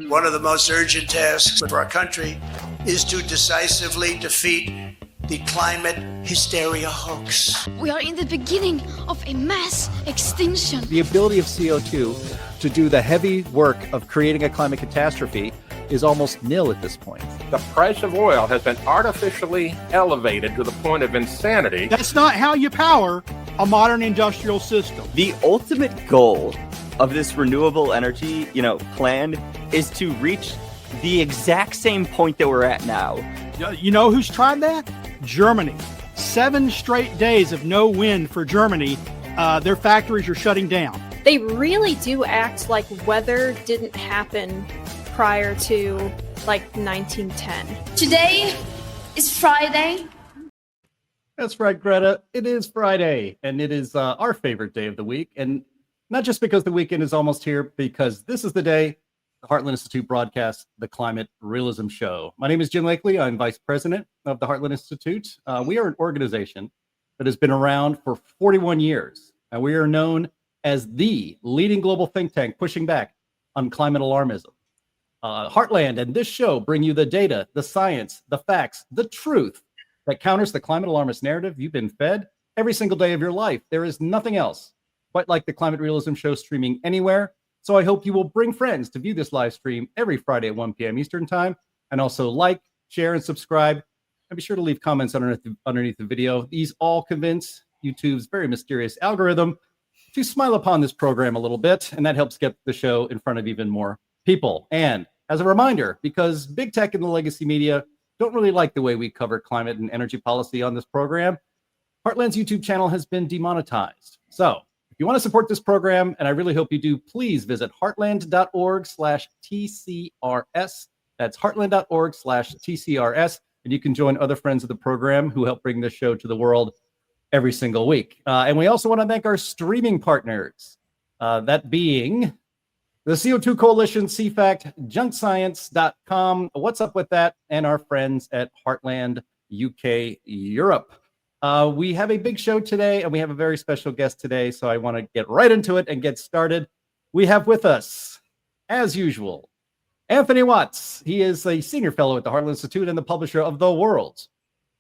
One of the most urgent tasks for our country is to decisively defeat the climate hysteria hoax. We are in the beginning of a mass extinction. The ability of CO2 to do the heavy work of creating a climate catastrophe is almost nil at this point. The price of oil has been artificially elevated to the point of insanity. That's not how you power a modern industrial system. The ultimate goal of this renewable energy, plan is to reach the exact same point that we're at now. You know who's tried that? Germany. 7 straight days of no wind for Germany. Their factories are shutting down. They really do act like weather didn't happen prior to 1910. Today is Friday. That's right, Greta. It is Friday, and it is our favorite day of the week. And not just because the weekend is almost here, because this is the day the Heartland Institute broadcasts the Climate Realism Show. My name is Jim Lakely. I'm vice president of the Heartland Institute. We are an organization that has been around for 41 years, and we are known as the leading global think tank pushing back on climate alarmism. Heartland and this show bring you the data, the science, the facts, the truth that counters the climate alarmist narrative you've been fed every single day of your life. There is nothing else quite like the Climate Realism Show streaming anywhere. So I hope you will bring friends to view this live stream every Friday at 1 p.m. Eastern Time. And also like, share, and subscribe. And be sure to leave comments underneath the video. These all convince YouTube's very mysterious algorithm to smile upon this program a little bit. And that helps get the show in front of even more people. And as a reminder, because big tech and the legacy media don't really like the way we cover climate and energy policy on this program, Heartland's YouTube channel has been demonetized. So if you want to support this program, and I really hope you do, please visit heartland.org/TCRS. That's heartland.org/TCRS. And you can join other friends of the program who help bring this show to the world every single week. And we also want to thank our streaming partners, that being the CO2 Coalition, CFACT, junkscience.com. What's up with that? And our friends at Heartland UK Europe. We have a big show today, and we have a very special guest today, so I want to get right into it and get started. We have with us, as usual, Anthony Watts. He is a senior fellow at the Heartland Institute and the publisher of the world's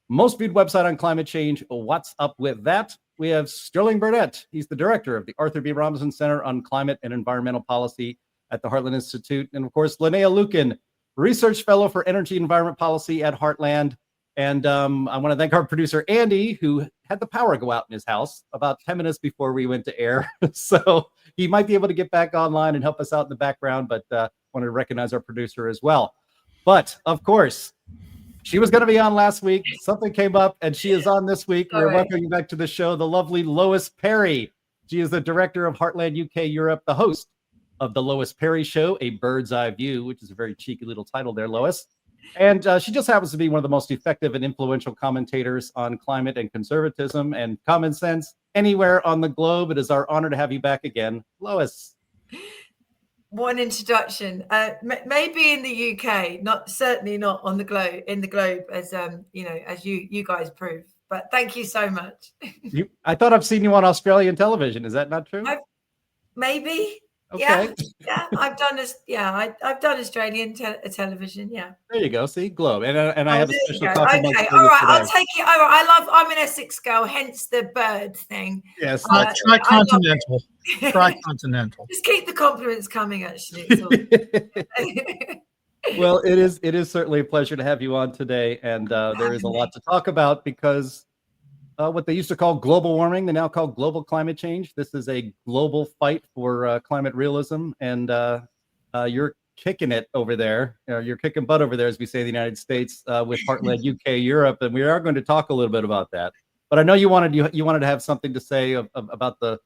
most viewed website on climate change. What's up with that? We have Sterling Burnett. He's the director of the Arthur B. Robinson Center on Climate and Environmental Policy at the Heartland Institute. And of course, Linnea Lueken, research fellow for energy and environment policy at Heartland. And I want to thank our producer, Andy, who had the power go out in his house about 10 minutes before we went to air. So he might be able to get back online and help us out in the background, but wanted to recognize our producer as well. But of course, she was going to be on last week. Something came up, and she is on this week. We're welcoming back to the show the lovely Lois Perry. She is the director of Heartland UK Europe, the host of the Lois Perry Show, A Bird's Eye View, which is a very cheeky little title there, Lois. And she just happens to be one of the most effective and influential commentators on climate and conservatism and common sense anywhere on the globe. It is our honor to have you back again, Lois. One introduction, maybe in the UK, certainly not on the globe, as as you guys prove. But thank you so much. I thought I've seen you on Australian television. Is that not true? Maybe. Okay. Yeah. I've done Australian television. Yeah. There you go. See, globe, and I have a special copy. Okay. All right. I'll take it. All right. I'm an Essex girl, hence the bird thing. Yes. Tricontinental. Tricontinental. Just keep the compliments coming. Actually. Well, it is certainly a pleasure to have you on today, and there is a lot to talk about because what they used to call global warming, they now call global climate change. This is a global fight for climate realism, and you're kicking it over there. You're kicking butt over there, as we say in the United States, with Heartland UK Europe, and we are going to talk a little bit about that. But I know you wanted to have something to say about the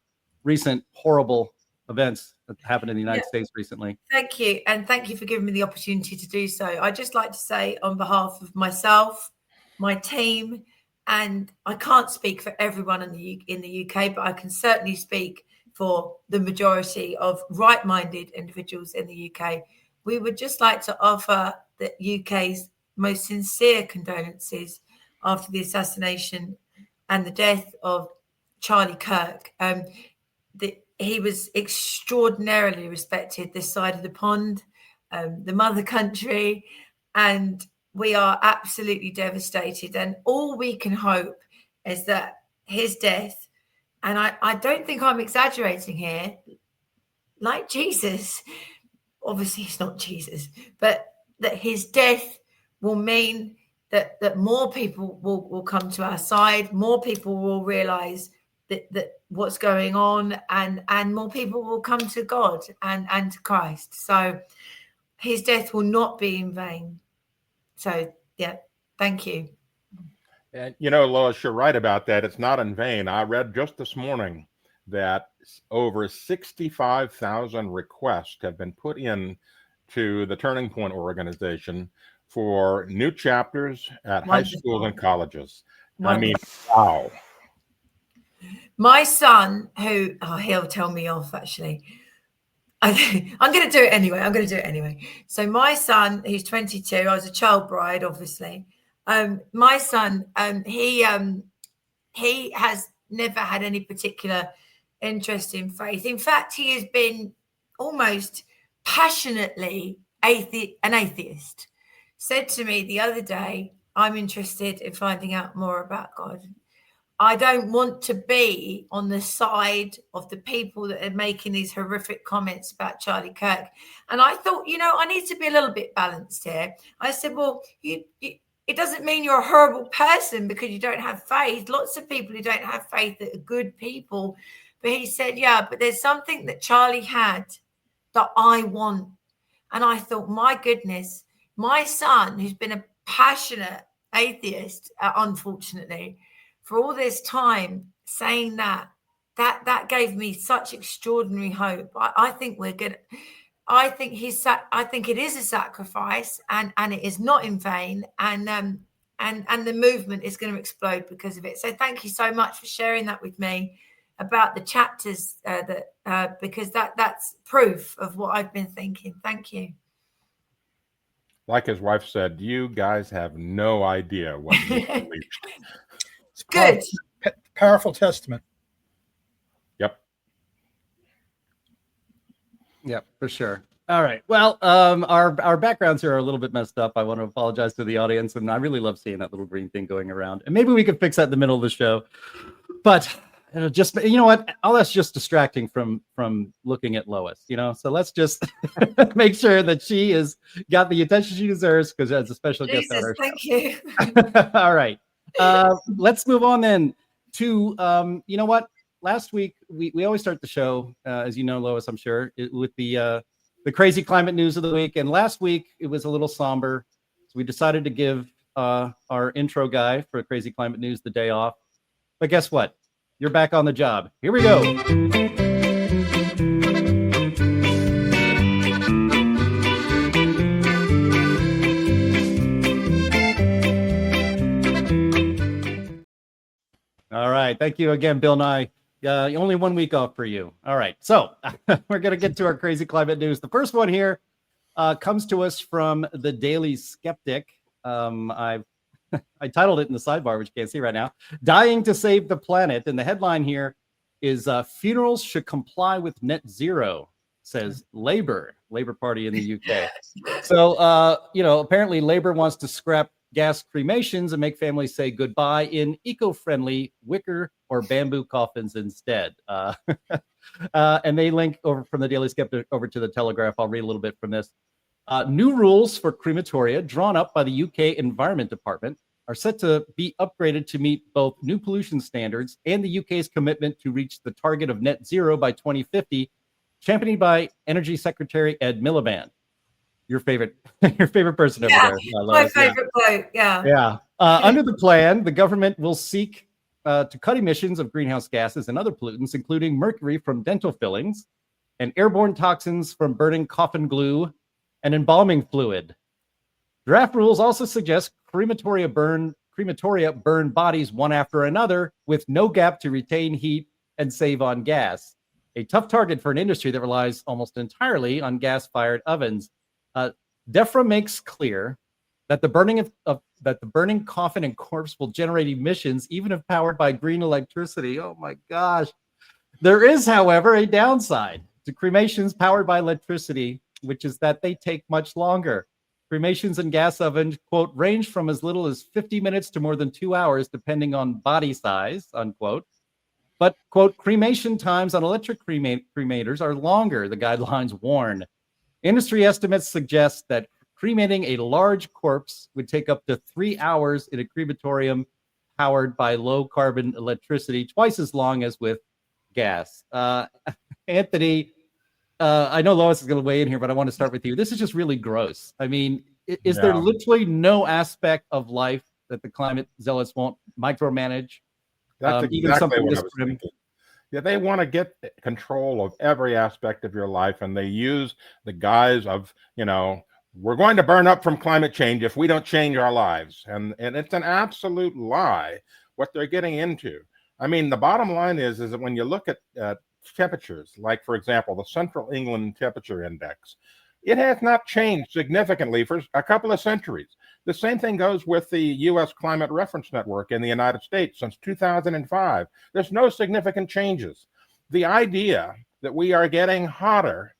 recent horrible events that happened in the United States recently. Thank you, and thank you for giving me the opportunity to do so. I'd just like to say, on behalf of myself, my team, and I can't speak for everyone in the UK, but I can certainly speak for the majority of right-minded individuals in the UK. We would just like to offer the UK's most sincere condolences after the assassination and the death of Charlie Kirk. he was extraordinarily respected this side of the pond, the mother country, and we are absolutely devastated. And all we can hope is that his death, and I don't think I'm exaggerating here, like Jesus, obviously he's not Jesus, but that his death will mean that more people will come to our side, more people will realize that what's going on, and more people will come to God and to Christ. So his death will not be in vain. So yeah, thank you. And Lois, you're right about that. It's not in vain. I read just this morning that over 65,000 requests have been put in to the Turning Point organization for new chapters at high schools and colleges. Wonderful. I mean, wow. My son, he'll tell me off actually. I'm going to do it anyway. So my son, he's 22. I was a child bride, obviously. My son, he has never had any particular interest in faith. In fact, he has been almost passionately an atheist. Said to me the other day, I'm interested in finding out more about God. I don't want to be on the side of the people that are making these horrific comments about Charlie Kirk. And I thought, I need to be a little bit balanced here. I said, well, it doesn't mean you're a horrible person because you don't have faith. Lots of people who don't have faith that are good people. But he said, yeah, but there's something that Charlie had that I want. And I thought, my goodness, my son, who's been a passionate atheist, unfortunately, for all this time, saying that gave me such extraordinary hope. I think we're good. I think it is a sacrifice, and it is not in vain, and the movement is going to explode because of it. So thank you so much for sharing that with me about the chapters because that's proof of what I've been thinking. Thank you. Like his wife said, you guys have no idea what you believed. Good. Powerful testament. Yep, for sure. All right. Well, our backgrounds here are a little bit messed up. I want to apologize to the audience, and I really love seeing that little green thing going around. And maybe we could fix that in the middle of the show. But just, you know what? All that's just distracting from looking at Lois, So let's just make sure that she is got the attention she deserves because as a special guest on our show. Thank you. All right. Let's move on then to, you know what? Last week, we always start the show, as you know, Lois, I'm sure, with the crazy climate news of the week. And last week, it was a little somber. So we decided to give our intro guy for crazy climate news the day off. But guess what? You're back on the job. Here we go. All right. Thank you again, Bill Nye. Only 1 week off for you. All right. So we're going to get to our crazy climate news. The first one here comes to us from the Daily Skeptic. I titled it in the sidebar, which you can't see right now, Dying to Save the Planet. And the headline here is funerals should comply with net zero, says Labour Party in the UK. So, apparently Labour wants to scrap gas cremations and make families say goodbye in eco-friendly wicker or bamboo coffins instead. And they link over from the Daily Skeptic over to the Telegraph. I'll read a little bit from this. New rules for crematoria drawn up by the UK Environment Department are set to be upgraded to meet both new pollution standards and the UK's commitment to reach the target of net zero by 2050, championed by Energy Secretary Ed Miliband. Your favorite person over there. My favorite quote. Yeah. Under the plan, the government will seek to cut emissions of greenhouse gases and other pollutants, including mercury from dental fillings and airborne toxins from burning coffin glue and embalming fluid. Draft rules also suggest crematoria burn bodies one after another with no gap to retain heat and save on gas. A tough target for an industry that relies almost entirely on gas-fired ovens. DEFRA makes clear that the burning coffin and corpse will generate emissions even if powered by green electricity. Oh my gosh. There is, however, a downside to cremations powered by electricity, which is that they take much longer. Cremations in gas ovens, quote, range from as little as 50 minutes to more than 2 hours, depending on body size, unquote. But, quote, cremation times on electric cremators are longer, the guidelines warn. Industry estimates suggest that cremating a large corpse would take up to 3 hours in a crematorium powered by low-carbon electricity, twice as long as with gas. Anthony, I know Lois is going to weigh in here, but I want to start with you. This is just really gross. I mean, is there literally no aspect of life that the climate zealots won't micromanage? That's even exactly something what this I was grim? thinking. Yeah, they want to get control of every aspect of your life, and they use the guise of, we're going to burn up from climate change if we don't change our lives. And it's an absolute lie what they're getting into. I mean, the bottom line is that when you look at temperatures, like, for example, the Central England Temperature Index, it has not changed significantly for a couple of centuries. The same thing goes with the U.S. Climate Reference Network in the United States since 2005. There's no significant changes. The idea that we are getting hotter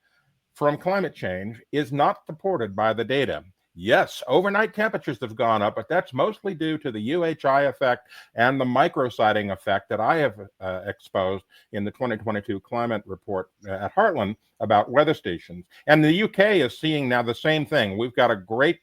from climate change is not supported by the data. Yes, overnight temperatures have gone up, but that's mostly due to the UHI effect and the microsighting effect that I have exposed in the 2022 climate report at Heartland about weather stations. And the UK is seeing now the same thing. We've got a great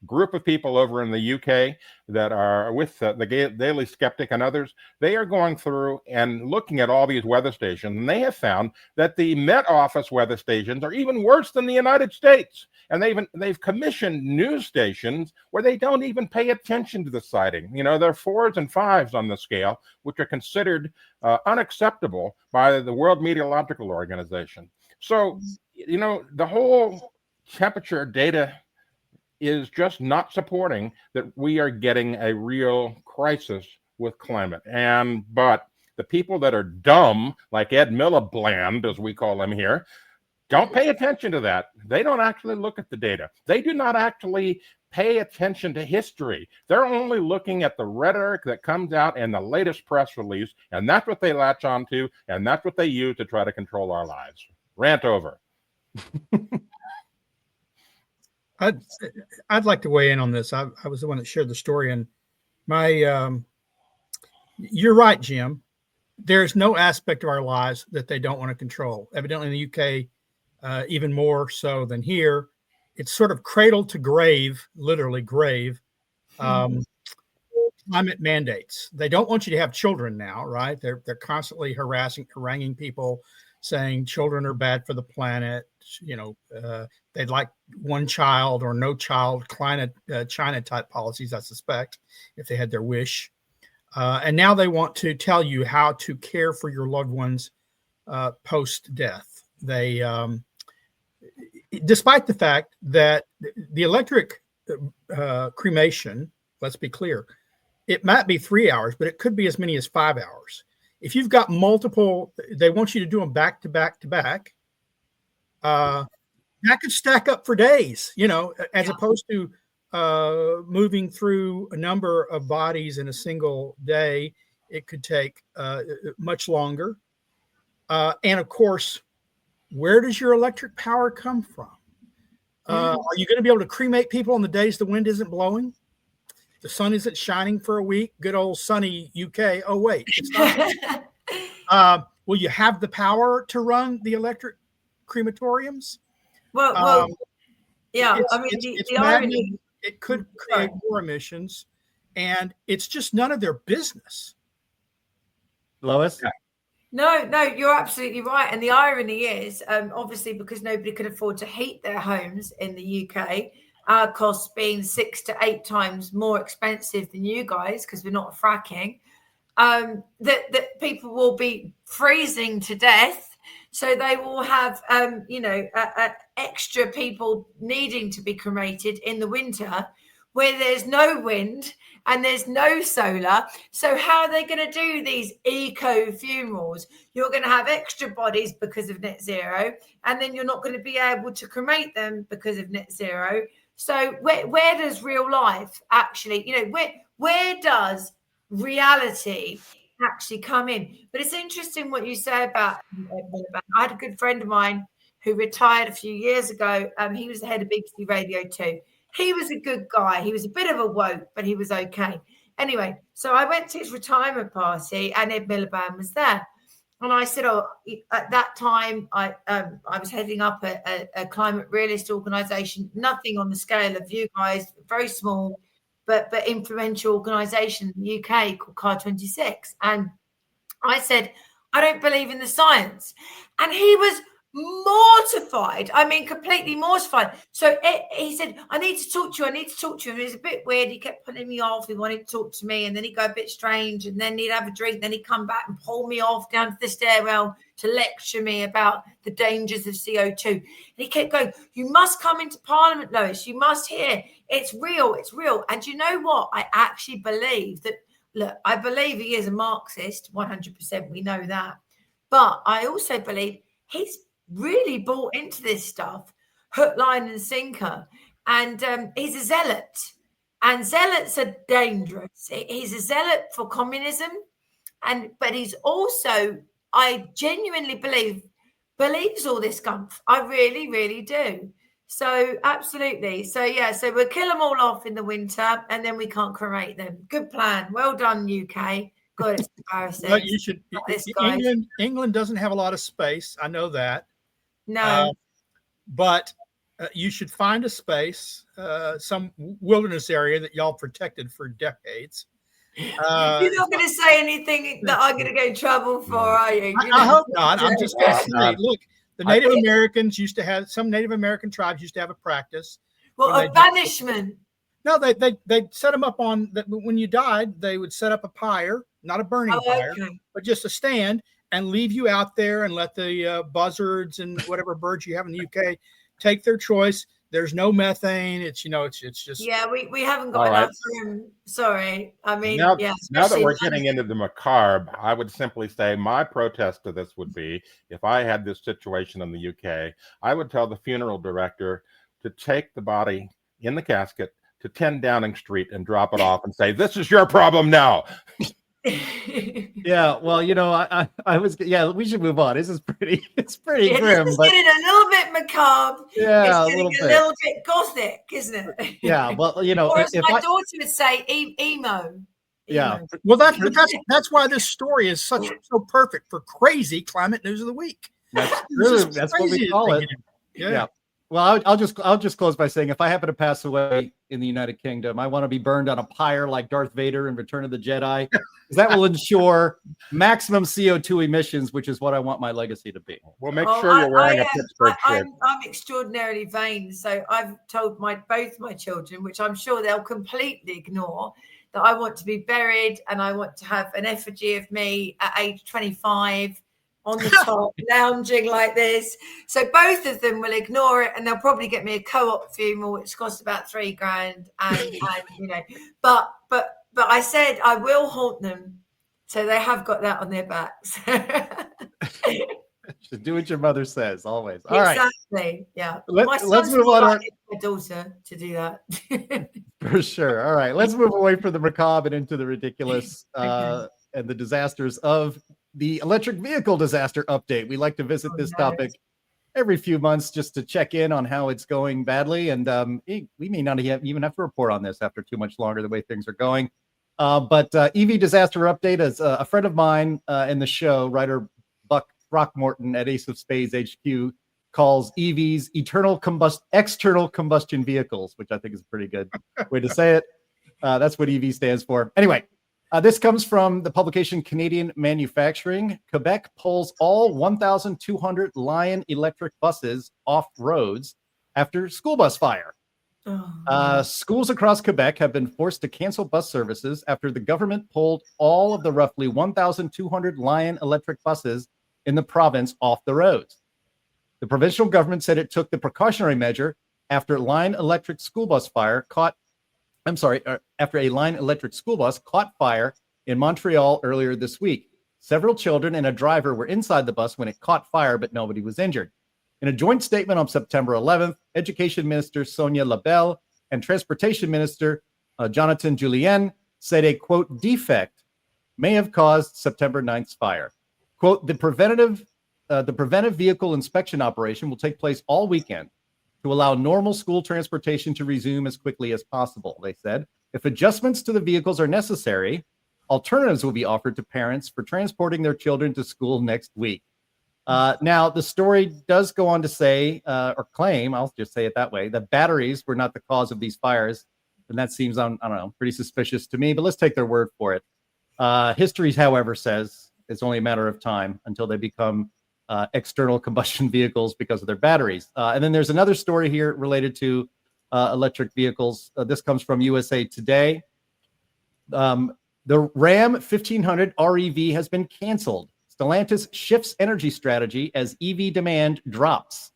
group of people over in the UK that are with the Daily Skeptic and others. They are going through and looking at all these weather stations, and they have found that the Met Office weather stations are even worse than the United States. And they've commissioned news stations where they don't even pay attention to the sighting. They're 4s and 5s on the scale, which are considered unacceptable by the World Meteorological Organization. So, the whole temperature data is just not supporting that we are getting a real crisis with climate. But the people that are dumb, like Ed Miliband, as we call him here, don't pay attention to that. They don't actually look at the data. They do not actually pay attention to history. They're only looking at the rhetoric that comes out in the latest press release, and that's what they latch onto, and that's what they use to try to control our lives. Rant over. I'd like to weigh in on this. I was the one that shared the story, and you're right, Jim. There's no aspect of our lives that they don't want to control. Evidently in the UK, even more so than here, it's sort of cradle to grave, literally grave, climate mandates. They don't want you to have children now, right? They're constantly haranguing people, saying children are bad for the planet. They'd like one child or no child, China type policies, I suspect, if they had their wish. And now they want to tell you how to care for your loved ones post-death. They, despite the fact that the electric cremation, let's be clear, it might be 3 hours, but it could be as many as 5 hours. If you've got multiple, they want you to do them back to back to back. That could stack up for days, as opposed to moving through a number of bodies in a single day. It could take much longer. And of course, where does your electric power come from? Are you going to be able to cremate people on the days the wind isn't blowing? The sun isn't shining for a week. Good old sunny UK. Oh, wait, it's not. Will you have the power to run the electric crematoriums? Well, yeah. It's the irony. It could create more emissions, and it's just none of their business. Lois? No, you're absolutely right. And the irony is, obviously, because nobody could afford to heat their homes in the UK, our costs being 6 to 8 times more expensive than you guys, because we're not fracking, that people will be freezing to death. So they will have, extra people needing to be cremated in the winter where there's no wind and there's no solar. So how are they going to do these eco funerals? You're going to have extra bodies because of net zero, and then you're not going to be able to cremate them because of net zero. So where does real life actually, where does reality actually come in. But it's interesting what you say about Miliband. I had a good friend of mine who retired a few years ago. He was the head of BBC Radio 2. He was a good guy. He was a bit of a woke, but he was okay. Anyway, so I went to his retirement party and Ed Miliband was there. And I said, at that time, I was heading up a climate realist organisation, nothing on the scale of you guys, very small, but influential organisation in the UK called Car 26. And I said, I don't believe in the science. And he was mortified. I mean, completely mortified. So he said, I need to talk to you. And it was a bit weird. He kept putting me off. He wanted to talk to me. And then he'd go a bit strange. And then he'd have a drink. Then he'd come back and pull me off down to the stairwell to lecture me about the dangers of CO2. And he kept going, you must come into Parliament, Lois. You must hear. It's real. It's real. And you know what? I actually believe that, look, I believe he is a Marxist, 100%. We know that. But I also believe he's really bought into this stuff, hook, line and sinker. And he's a zealot. And zealots are dangerous. He's a zealot for communism. But he's also, I genuinely believes all this gumph. I really, really do. So absolutely. So yeah, so we'll kill them all off in the winter and then we can't cremate them. Good plan. Well done, UK. God, it's embarrassing. But you should. England doesn't have a lot of space. I know that. No. But you should find a space, some wilderness area that y'all protected for decades. You're not going to say anything that I'm going to get in trouble for, are you? I hope not. I'm just going to say, look, the Native Americans used to have, some Native American tribes used to have a practice. Well, a banishment. No, they set them up on that. When you died, they would set up a pyre, not a burning pyre, but just a stand, and leave you out there and let the buzzards and whatever birds you have in the UK take their choice. There's no methane. It's just. Yeah, we haven't got enough room. Sorry. I mean, now that we're getting into the macabre, I would simply say my protest to this would be, if I had this situation in the UK, I would tell the funeral director to take the body in the casket to 10 Downing Street and drop it off and say, this is your problem now. Yeah, well, I was, we should move on. It's pretty grim. It's getting a little bit macabre. Yeah, it's getting a little bit gothic, isn't it? Yeah, well, or as my daughter would say, emo. Yeah. Well, that's why this story is so perfect for crazy climate news of the week. That's true. That's what we call it. Yeah. Well, I'll just close by saying, if I happen to pass away in the United Kingdom, I want to be burned on a pyre like Darth Vader in Return of the Jedi, because that will ensure maximum CO2 emissions, which is what I want my legacy to be. Well, make sure you're wearing a Pittsburgh shirt. I'm extraordinarily vain, so I've told both my children, which I'm sure they'll completely ignore, that I want to be buried and I want to have an effigy of me at age 25. On the top, lounging like this. So both of them will ignore it, and they'll probably get me a co-op funeral, which costs about $3,000. And but I said I will haunt them, so they have got that on their backs. Should do what your mother says, always. All right. Exactly. Yeah. Let's move on. My daughter to do that. For sure. All right. Let's move away from the macabre and into the ridiculous and the disasters of the electric vehicle disaster update. We like to visit this topic every few months just to check in on how it's going badly. And we may not even have to report on this after too much longer, the way things are going. But EV disaster update is a friend of mine in the show, writer Buck Throckmorton at Ace of Spades HQ, calls EVs external combustion vehicles, which I think is a pretty good way to say it. That's what EV stands for. Anyway, this comes from the publication Canadian Manufacturing. Quebec pulls all 1,200 Lion electric buses off roads after school bus fire. Schools across Quebec have been forced to cancel bus services after the government pulled all of the roughly 1,200 Lion electric buses in the province off the roads. The provincial government said it took the precautionary measure after Lion electric school bus after a Lion electric school bus caught fire in Montreal earlier this week. Several children and a driver were inside the bus when it caught fire, but nobody was injured. In a joint statement on September 11th, Education Minister Sonia Labelle and Transportation Minister Jonathan Julien said a, quote, defect may have caused September 9th's fire. Quote, the preventive vehicle inspection operation will take place all weekend to allow normal school transportation to resume as quickly as possible, they said. If adjustments to the vehicles are necessary, alternatives will be offered to parents for transporting their children to school next week. Now, the story does go on to say, or claim, I'll just say it that way, that batteries were not the cause of these fires. And that seems, I don't know, pretty suspicious to me, but let's take their word for it. History, however, says it's only a matter of time until they become external combustion vehicles because of their batteries. And then there's another story here related to electric vehicles. This comes from USA Today. The Ram 1500 REV has been canceled. Stellantis shifts energy strategy as EV demand drops.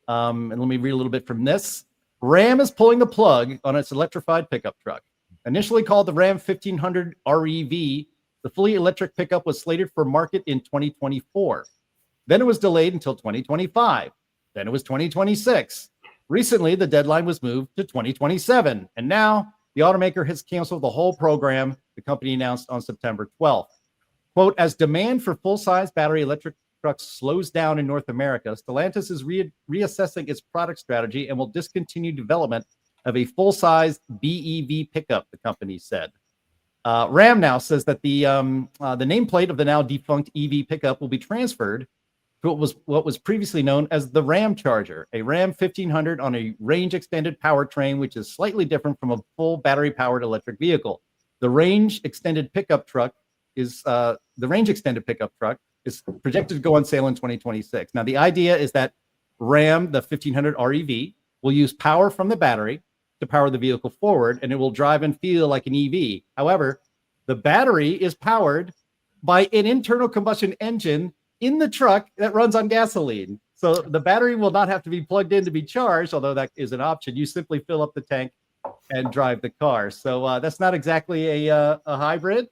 And let me read a little bit from this. Ram is pulling the plug on its electrified pickup truck. Initially called the Ram 1500 REV, the fully electric pickup was slated for market in 2024. Then it was delayed until 2025. Then it was 2026. Recently, the deadline was moved to 2027. And now the automaker has canceled the whole program, the company announced on September 12th. Quote, as demand for full-size battery electric trucks slows down in North America, Stellantis is reassessing its product strategy and will discontinue development of a full-size BEV pickup, the company said. Ram now says that the nameplate of the now defunct EV pickup will be transferred to what was previously known as the Ram Charger, a Ram 1500 on a range-extended powertrain, which is slightly different from a full battery-powered electric vehicle. The range-extended pickup truck is projected to go on sale in 2026. Now, the idea is that Ram, the 1500 REV, will use power from the battery to power the vehicle forward, and it will drive and feel like an EV. However, the battery is powered by an internal combustion engine in the truck that runs on gasoline. So the battery will not have to be plugged in to be charged, although that is an option. You simply fill up the tank and drive the car. So that's not exactly a hybrid,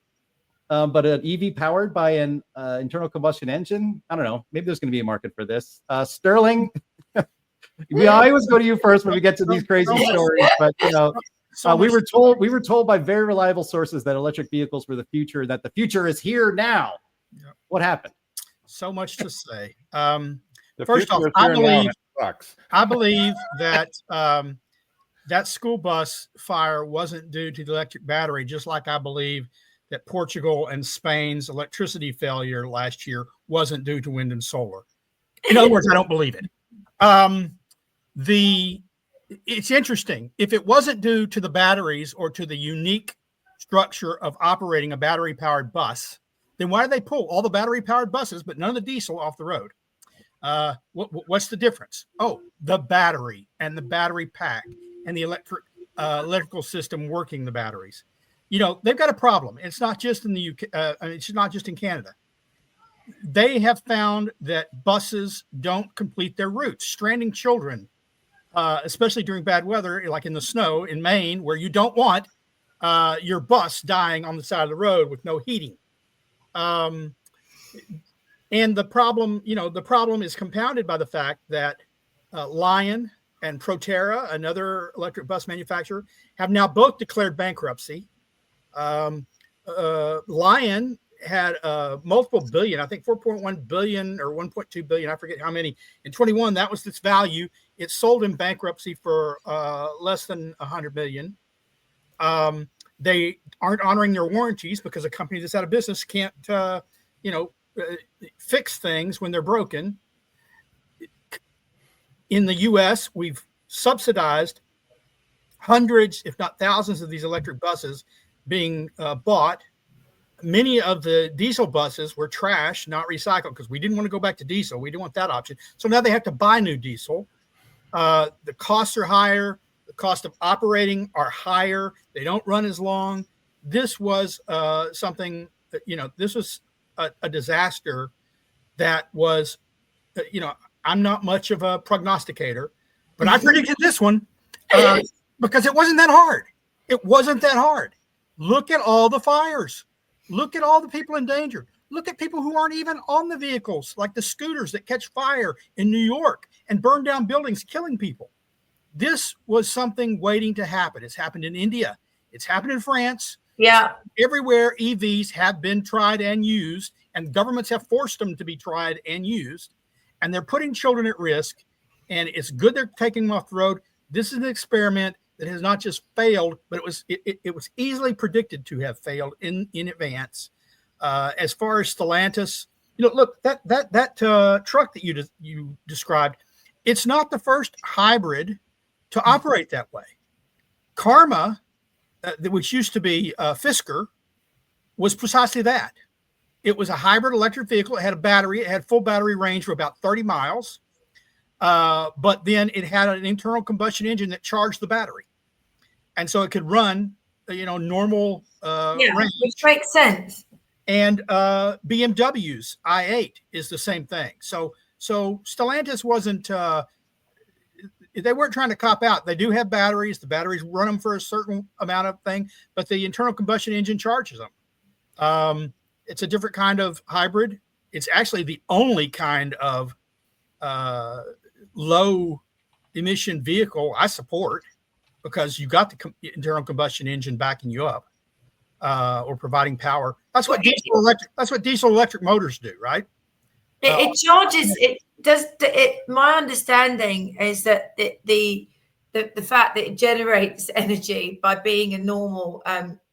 but an EV powered by an internal combustion engine. I don't know. Maybe there's going to be a market for this. Sterling, we always go to you first when we get to these crazy stories. But you know, we were told by very reliable sources that electric vehicles were the future. That the future is here now. Yep. What happened? So much to say. First off, I believe that that school bus fire wasn't due to the electric battery, just like I believe that Portugal and Spain's electricity failure last year wasn't due to wind and solar. In other words, I don't believe it. It's interesting. If it wasn't due to the batteries or to the unique structure of operating a battery-powered bus, then why did they pull all the battery-powered buses, but none of the diesel off the road? What's the difference? Oh, the battery and the battery pack and the electrical system working the batteries. You know, they've got a problem. It's not just in the UK. It's not just in Canada. They have found that buses don't complete their routes, stranding children, especially during bad weather, like in the snow in Maine, where you don't want your bus dying on the side of the road with no heating. And the problem is compounded by the fact that Lion and Proterra, another electric bus manufacturer, have now both declared bankruptcy. Lion had multiple billion, I think 4.1 billion or 1.2 billion, I forget how many. In 21, that was its value. It sold in bankruptcy for less than 100 million. They aren't honoring their warranties because a company that's out of business can't, fix things when they're broken. In the U.S., we've subsidized hundreds, if not thousands, of these electric buses being bought. Many of the diesel buses were trash, not recycled, because we didn't want to go back to diesel. We didn't want that option. So now they have to buy new diesel. The costs are higher. The cost of operating are higher. They don't run as long. This was something that, this was a disaster that was, I'm not much of a prognosticator, but I predicted this one because it wasn't that hard. It wasn't that hard. Look at all the fires. Look at all the people endangered. Look at people who aren't even on the vehicles, like the scooters that catch fire in New York and burn down buildings, killing people. This was something waiting to happen. It's happened in India. It's happened in France. Yeah. Everywhere EVs have been tried and used, and governments have forced them to be tried and used, and they're putting children at risk, and it's good they're taking them off the road. This is an experiment that has not just failed, but it was easily predicted to have failed in advance. As far as Stellantis, look, that truck that you described, it's not the first hybrid to operate that way. Karma, which used to be Fisker, was precisely that. It was a hybrid electric vehicle. It had a battery. It had full battery range for about 30 miles. But then it had an internal combustion engine that charged the battery. And so it could run, normal range. Which makes sense. And BMW's i8 is the same thing. So Stellantis wasn't, they weren't trying to cop out. They do have batteries. The batteries run them for a certain amount of thing, but the internal combustion engine charges them. It's a different kind of hybrid. It's actually the only kind of low emission vehicle I support, because you got the internal combustion engine backing you up or providing power. That's what diesel electric motors do, right? It charges. It does. My understanding is that the fact that it generates energy by being a normal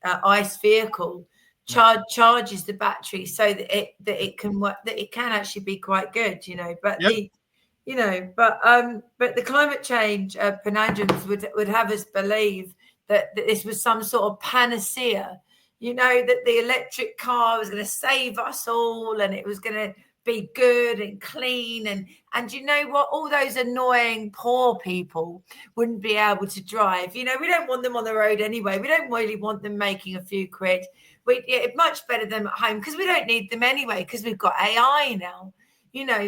ICE vehicle charges the battery so that it can work. That it can actually be quite good, But Yep. but the climate change conundrums would have us believe that this was some sort of panacea. That the electric car was going to save us all, and it was going to be good and clean, and you know what, all those annoying poor people wouldn't be able to drive. We don't want them on the road anyway. We don't really want them making a few quid. It's much better than at home, because we don't need them anyway, because we've got AI now.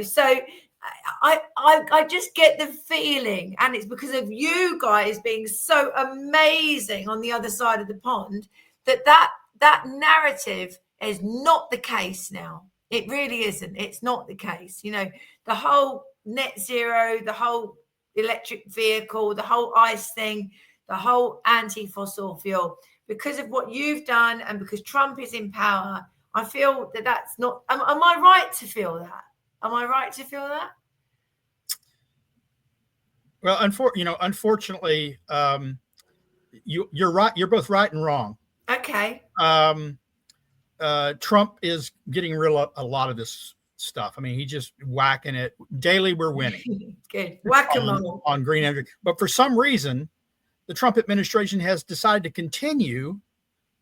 So I just get the feeling, and it's because of you guys being so amazing on the other side of the pond, that narrative is not the case now. It really isn't. It's not the case. The whole net zero, the whole electric vehicle, the whole ICE thing, the whole anti-fossil fuel, because of what you've done and because Trump is in power, I feel that that's not. Am I right to feel that? Am I right to feel that? Well, unfortunately, you're right. You're both right and wrong. Okay. Trump is getting rid of a lot of this stuff. I mean, he's just whacking it daily. We're winning. Good. Whack-a-mole. on green energy. But for some reason, the Trump administration has decided to continue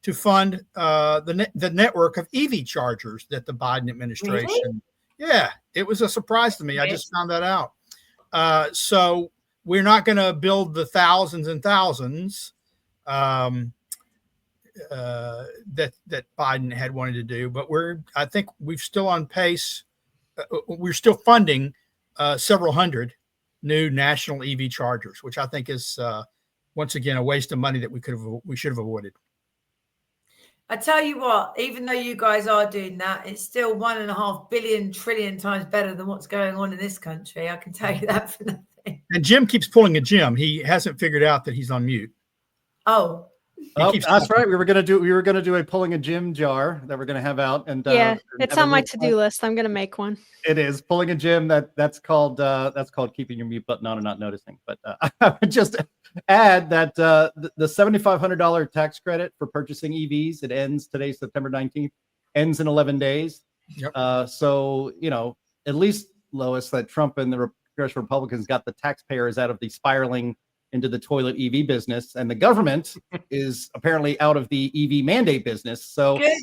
to fund the network of EV chargers that the Biden administration. Really? Yeah, it was a surprise to me. Yes. I just found that out. So we're not going to build the thousands and thousands that Biden had wanted to do, but I think we're still on pace. We're still funding several hundred new national EV chargers, which I think is once again a waste of money that we should have avoided. I tell you what, even though you guys are doing that, it's still 1.5 billion trillion times better than what's going on in this country. I can tell you that for nothing. And Jim keeps pulling a Jim. He hasn't figured out that he's on mute. Oh, that's right. We were gonna do a pulling a Jim jar that we're gonna have out, and it's on my to-do list. I'm gonna make one. It is pulling a Jim. That's called keeping your mute button on and not noticing. But I would just add that the $7,500 tax credit for purchasing EVs, it ends today, September 19th, ends in 11 days. Yep. So at least, Lois, that Trump and the Congressional Republicans got the taxpayers out of the spiraling into the toilet EV business, and the government is apparently out of the EV mandate business. So good.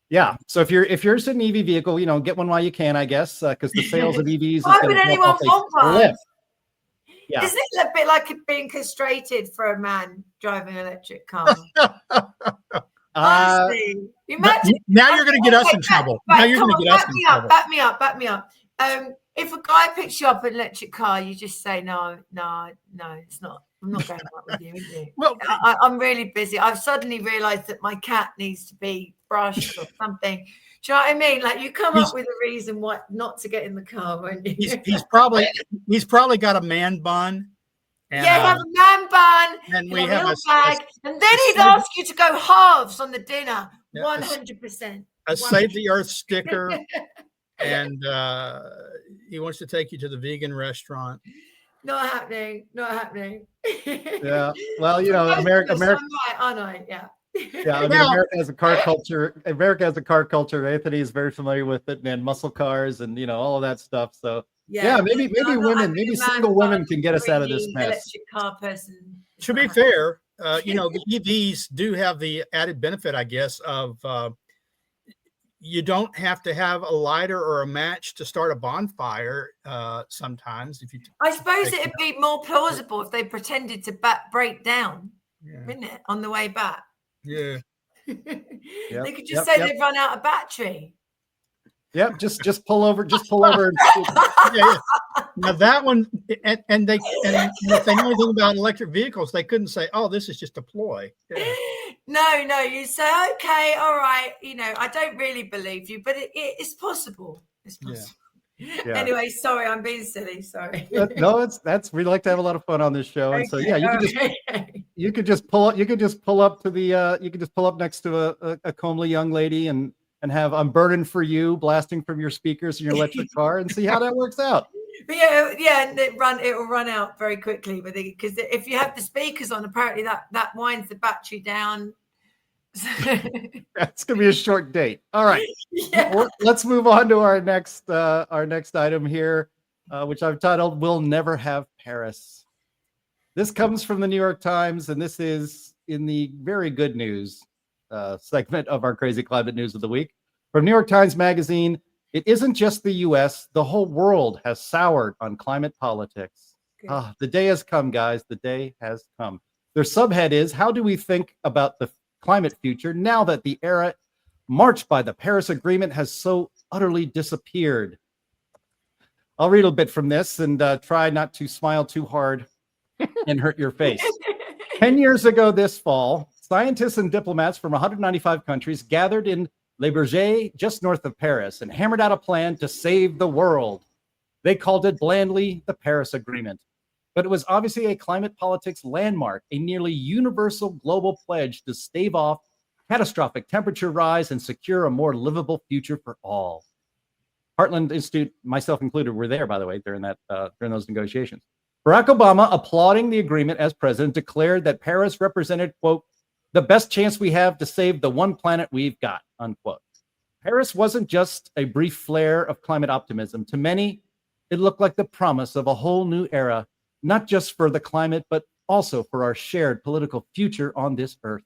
Yeah. So if you're interested in an EV vehicle, get one while you can, I guess, because the sales of EVs Why would anyone want one? Yeah. Isn't it a bit like being castrated for a man driving an electric car? Honestly, now you're going to get us in trouble. Now you're going to get us in trouble. Back me up. If a guy picks you up in an electric car, you just say, no, it's not. I'm not going out with you, is it? Well, I'm really busy. I've suddenly realised that my cat needs to be brushed or something. Do you know what I mean? Like, you come up with a reason why not to get in the car, won't you? He's probably got a man bun. And, have a man bun And in we a have little bag, and then he'd ask you to go halves on the dinner. 100%. A Save the Earth sticker, and he wants to take you to the vegan restaurant. Not happening. Not happening. Yeah. Well, you know, America. I'm right, aren't I? Yeah. Yeah, I mean, America has a car culture. America has a car culture. Anthony is very familiar with it, and muscle cars, and you know all of that stuff. So yeah, maybe women, maybe single women can get us out of this mess. Electric car person. To be fair, you know, the EVs do have the added benefit, I guess, of you don't have to have a lighter or a match to start a bonfire. Sometimes, if you, I suppose it'd be more plausible if they pretended to break down, wouldn't it, on the way back? Yeah. They could just say they've run out of battery. Yep, just pull over. And yeah. Now that one, and if they know anything about electric vehicles, they couldn't say, "Oh, this is just a ploy." Yeah. No, you say, "Okay, all right." You know, I don't really believe you, but it's possible. It's possible. Yeah. Anyway, sorry, I'm being silly. Sorry. No, we like to have a lot of fun on this show, and so yeah, you could just pull up next to a comely young lady and have "I'm Burning for You" blasting from your speakers in your electric car, and see how that works out. But yeah, and it will run out very quickly, but because if you have the speakers on, apparently that winds the battery down. That's gonna be a short date. All right, let's move on to our next item here, which I've titled "We'll Never Have Paris." This comes from the New York Times, and this is in the very good news segment of our crazy climate news of the week. From New York Times Magazine, it isn't just the U.S., the whole world has soured on climate politics. The day has come, guys. The day has come. Their subhead is, how do we think about the climate future now that the era marked by the Paris Agreement has so utterly disappeared? I'll read a bit from this and try not to smile too hard and hurt your face. 10 years ago this fall, scientists and diplomats from 195 countries gathered in Le Bourget, just north of Paris, and hammered out a plan to save the world. They called it blandly the Paris Agreement. But it was obviously a climate politics landmark, a nearly universal global pledge to stave off catastrophic temperature rise and secure a more livable future for all. Heartland Institute, myself included, were there, by the way, during those negotiations. Barack Obama, applauding the agreement as president, declared that Paris represented, quote, the best chance we have to save the one planet we've got, unquote. Paris wasn't just a brief flare of climate optimism. To many, it looked like the promise of a whole new era, not just for the climate, but also for our shared political future on this earth.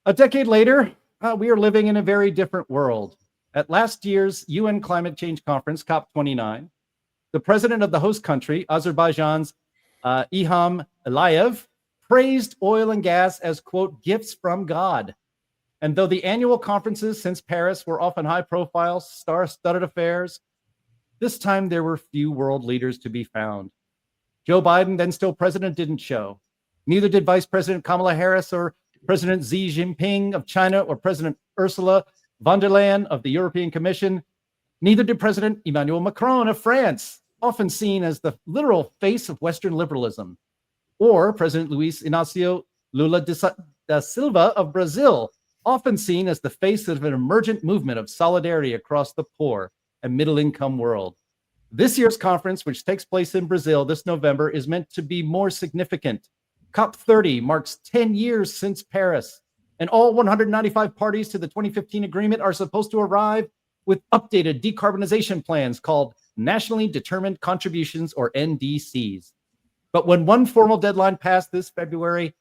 A decade later, we are living in a very different world. At last year's UN Climate Change Conference, COP29, the president of the host country, Azerbaijan's Ilham Aliyev, praised oil and gas as, quote, gifts from God. And though the annual conferences since Paris were often high-profile, star-studded affairs, this time there were few world leaders to be found. Joe Biden, then still president, didn't show. Neither did Vice President Kamala Harris or President Xi Jinping of China or President Ursula von der Leyen of the European Commission. Neither did President Emmanuel Macron of France, often seen as the literal face of Western liberalism, or President Luis Inácio Lula da Silva of Brazil, often seen as the face of an emergent movement of solidarity across the poor and middle-income world. This year's conference, which takes place in Brazil this November, is meant to be more significant. COP30 marks 10 years since Paris, and all 195 parties to the 2015 agreement are supposed to arrive with updated decarbonization plans called Nationally Determined Contributions, or NDCs. But when one formal deadline passed this February,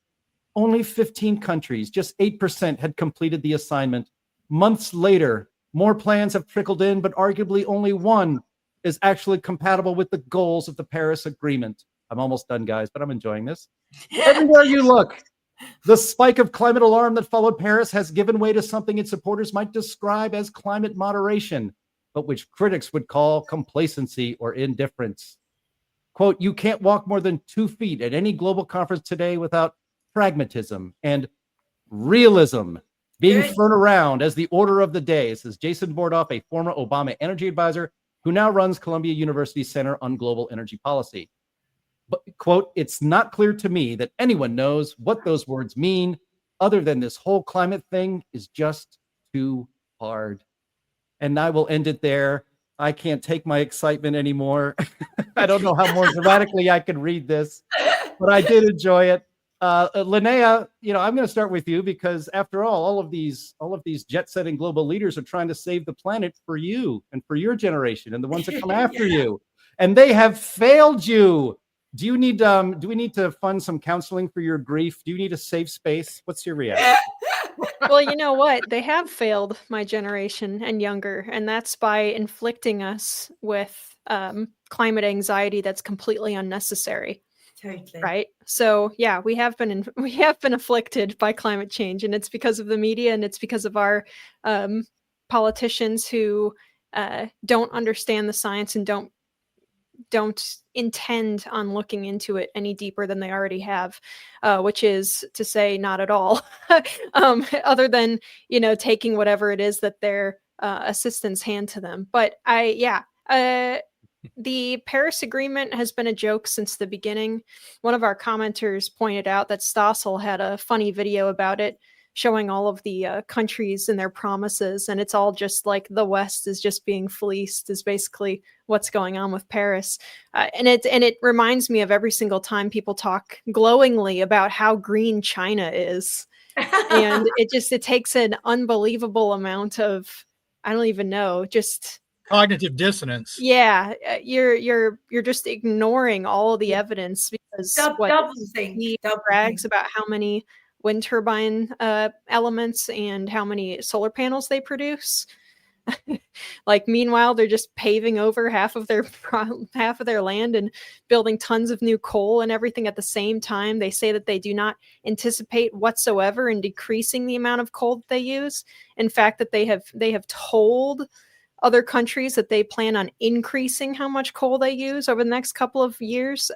only 15 countries, just 8%, had completed the assignment. Months later, more plans have trickled in, but arguably only one is actually compatible with the goals of the Paris Agreement. I'm almost done, guys, but I'm enjoying this. Everywhere you look, the spike of climate alarm that followed Paris has given way to something its supporters might describe as climate moderation, but which critics would call complacency or indifference. Quote, you can't walk more than 2 feet at any global conference today without pragmatism and realism being thrown around as the order of the day, says Jason Bordoff, a former Obama energy advisor who now runs Columbia University's Center on Global Energy Policy. But, quote, "It's not clear to me that anyone knows what those words mean, other than this whole climate thing is just too hard." And I will end it there. I can't take my excitement anymore. I don't know how more dramatically I could read this, but I did enjoy it. Linnea, I'm going to start with you, because after all of these jet-setting global leaders are trying to save the planet for you and for your generation and the ones that come after you, and they have failed you. Do we need to fund some counseling for your grief? Do you need a safe space? What's your reaction? Well, you know what? They have failed my generation and younger, and that's by inflicting us with climate anxiety that's completely unnecessary. Totally. Right. So yeah, we have been afflicted by climate change, and it's because of the media, and it's because of our politicians who don't understand the science and don't intend on looking into it any deeper than they already have, which is to say not at all, other than, taking whatever it is that their assistants hand to them. But the Paris Agreement has been a joke since the beginning. One of our commenters pointed out that Stossel had a funny video about it, showing all of the countries and their promises, and it's all just like the West is just being fleeced, is basically what's going on with Paris. And it reminds me of every single time people talk glowingly about how green China is. And it takes an unbelievable amount of, I don't even know, just cognitive dissonance. Yeah, you're just ignoring all of the evidence, because he brags about how many wind turbine elements and how many solar panels they produce. Like, meanwhile, they're just paving over half of their land and building tons of new coal and everything at the same time. They say that they do not anticipate whatsoever in decreasing the amount of coal that they use. In fact, that they have told other countries that they plan on increasing how much coal they use over the next couple of years.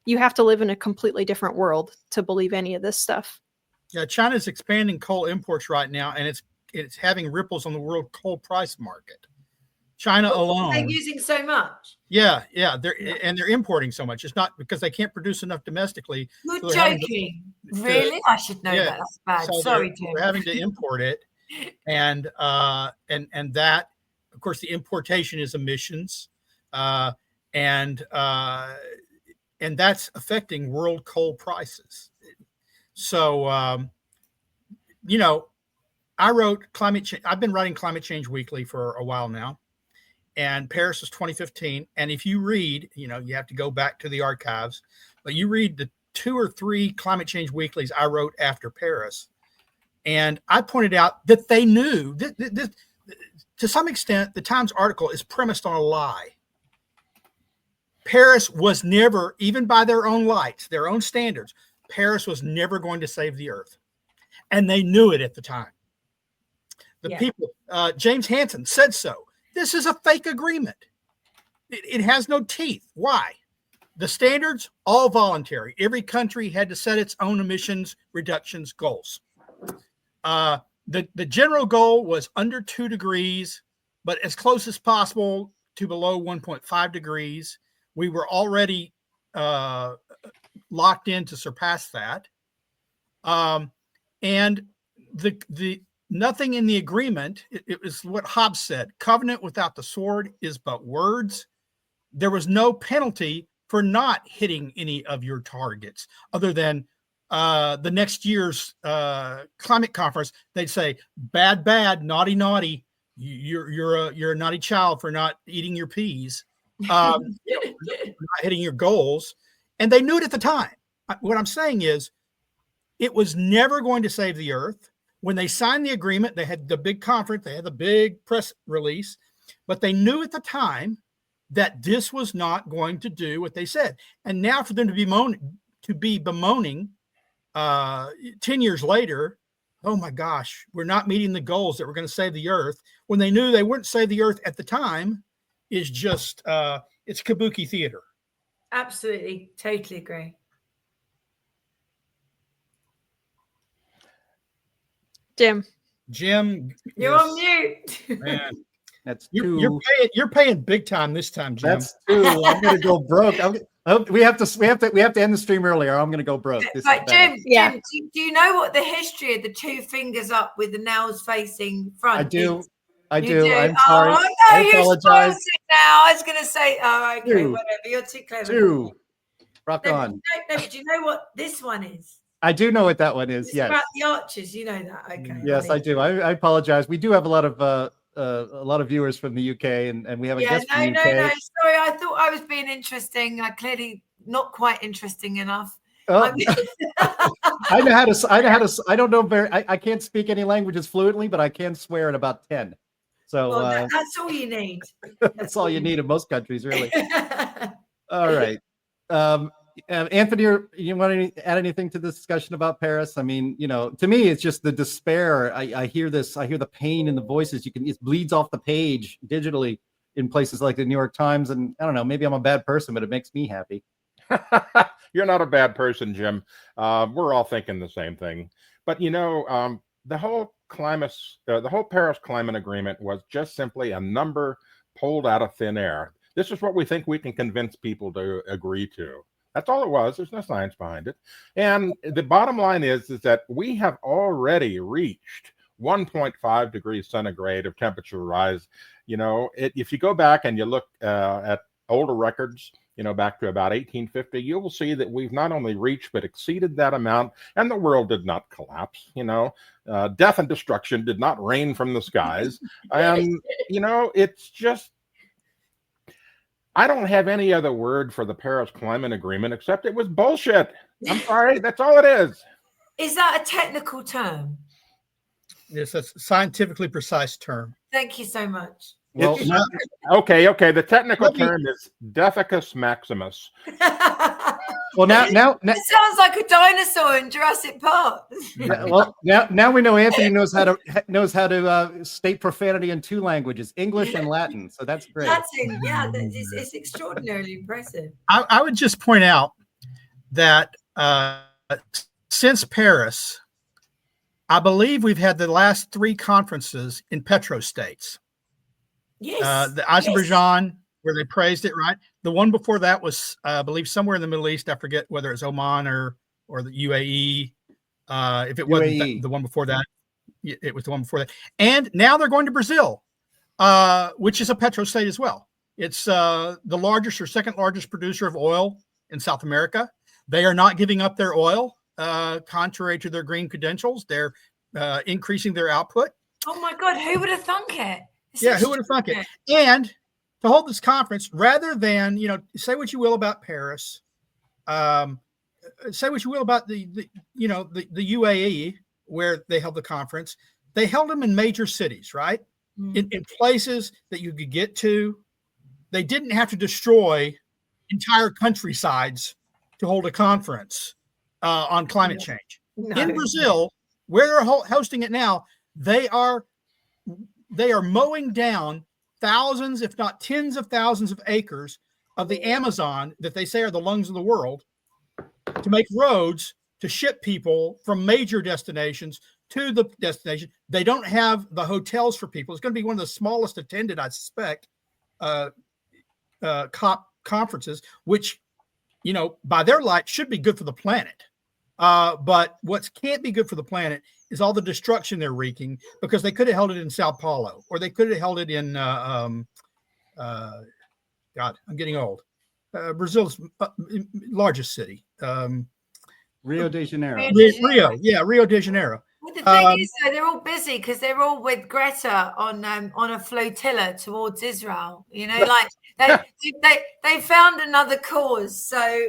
You have to live in a completely different world to believe any of this stuff. Yeah, China's expanding coal imports right now, and it's having ripples on the world coal price market. China alone. They're using so much. Yeah, they're importing so much. It's not because they can't produce enough domestically. You're joking. Really? I should know that. That's bad. So sorry, Jim. They're having to import it. And that, of course, the importation is emissions, and that's affecting world coal prices. So, I wrote climate change. I've been writing Climate Change Weekly for a while now, and Paris was 2015. And if you read, you have to go back to the archives, but you read the 2 or 3 Climate Change Weeklies I wrote after Paris. And I pointed out that they knew that to some extent, the Times article is premised on a lie. Paris was never, even by their own lights, their own standards, Paris was never going to save the earth. And they knew it at the time. People, James Hansen said so. This is a fake agreement. It has no teeth. Why? The standards, all voluntary. Every country had to set its own emissions reductions goals. The general goal was under 2 degrees, but as close as possible to below 1.5 degrees. We were already locked in to surpass that. And the nothing in the agreement, it was what Hobbes said, covenant without the sword is but words. There was no penalty for not hitting any of your targets other than the next year's climate conference. They'd say, bad, naughty. You're a naughty child for not eating your peas, not hitting your goals. And they knew it at the time. What I'm saying is it was never going to save the earth. When they signed the agreement, they had the big conference, they had the big press release, but they knew at the time that this was not going to do what they said. And now for them to be bemoaning 10 years later, oh my gosh, we're not meeting the goals that were going to save the earth, when they knew they wouldn't save the earth at the time, is just, it's kabuki theater. Absolutely. Totally agree. Jim, you're on mute. Man, that's you're paying big time this time, Jim. That's 2. I'm gonna go broke. Oh, we have to end the stream earlier. I'm going to go broke. But Jim, do you know what the history of the two fingers up with the nails facing front? I do. Is? I'm Oh, sorry. no, I you apologize. spoiled it now. I was going to say, oh, okay, Two. whatever. You're too clever. Two. Rock No, on. but do you know what this one is? I do know what that one is. It's Yes. about the archers. You know that. Okay. Yes, I do. I apologize. We do have a lot of viewers from the UK, and we have a guest from the UK. No. Sorry, I thought I was being interesting. I clearly not quite interesting enough. Oh. I know how to. I don't know I can't speak any languages fluently, but I can swear at about 10. So well, that's all you need. That's all you need in most countries, really. All right. Anthony, you want to add anything to this discussion about Paris? I mean, to me, it's just the despair. I hear this. I hear the pain in the voices. It bleeds off the page digitally in places like the New York Times. And I don't know, maybe I'm a bad person, but it makes me happy. You're not a bad person, Jim. We're all thinking the same thing. But the whole Paris Climate Agreement was just simply a number pulled out of thin air. This is what we think we can convince people to agree to. That's all it was. There's no science behind it. And the bottom line is that we have already reached 1.5 degrees centigrade of temperature rise. If you go back and you look at older records, back to about 1850, you will see that we've not only reached but exceeded that amount, and the world did not collapse. Death and destruction did not rain from the skies. And, it's just, I don't have any other word for the Paris Climate Agreement except it was bullshit. I'm sorry, that's all it is. Is that a technical term? Yes, that's a scientifically precise term. Thank you so much. Well, okay. The technical term is Defecus Maximus. Well, now it sounds like a dinosaur in Jurassic Park. Well, now we know Anthony knows how to state profanity in two languages, English and Latin. So that's great. Latin, yeah, it's extraordinarily impressive. I would just point out that since Paris, I believe we've had the last 3 conferences in petrostates. Yes. The Azerbaijan, where they praised it, right? The one before that was, I believe, somewhere in the Middle East. I forget whether it's Oman or the UAE. If it wasn't the one before that, it was the one before that. And now they're going to Brazil, which is a petrostate as well. It's the largest or second largest producer of oil in South America. They are not giving up their oil, contrary to their green credentials. They're increasing their output. Oh my God, who would have thunk it? Who would have thunk it? And to hold this conference, rather than, say what you will about Paris, say what you will about the UAE, where they held the conference, they held them in major cities, right? In places that you could get to. They didn't have to destroy entire countrysides to hold a conference on climate change. No. In Brazil, where they're hosting it now, they are mowing down thousands, if not tens of thousands of acres of the Amazon that they say are the lungs of the world to make roads to ship people from major destinations to the destination. They don't have the hotels for people. It's going to be one of the smallest attended, I suspect, COP conferences, which, by their light should be good for the planet. But what can't be good for the planet is all the destruction they're wreaking, because they could have held it in Sao Paulo, or they could have held it in, God, I'm getting old. Brazil's largest city. Rio de Janeiro. Rio de Janeiro. Well, the thing is, though, they're all busy because they're all with Greta on a flotilla towards Israel. Like they found another cause. So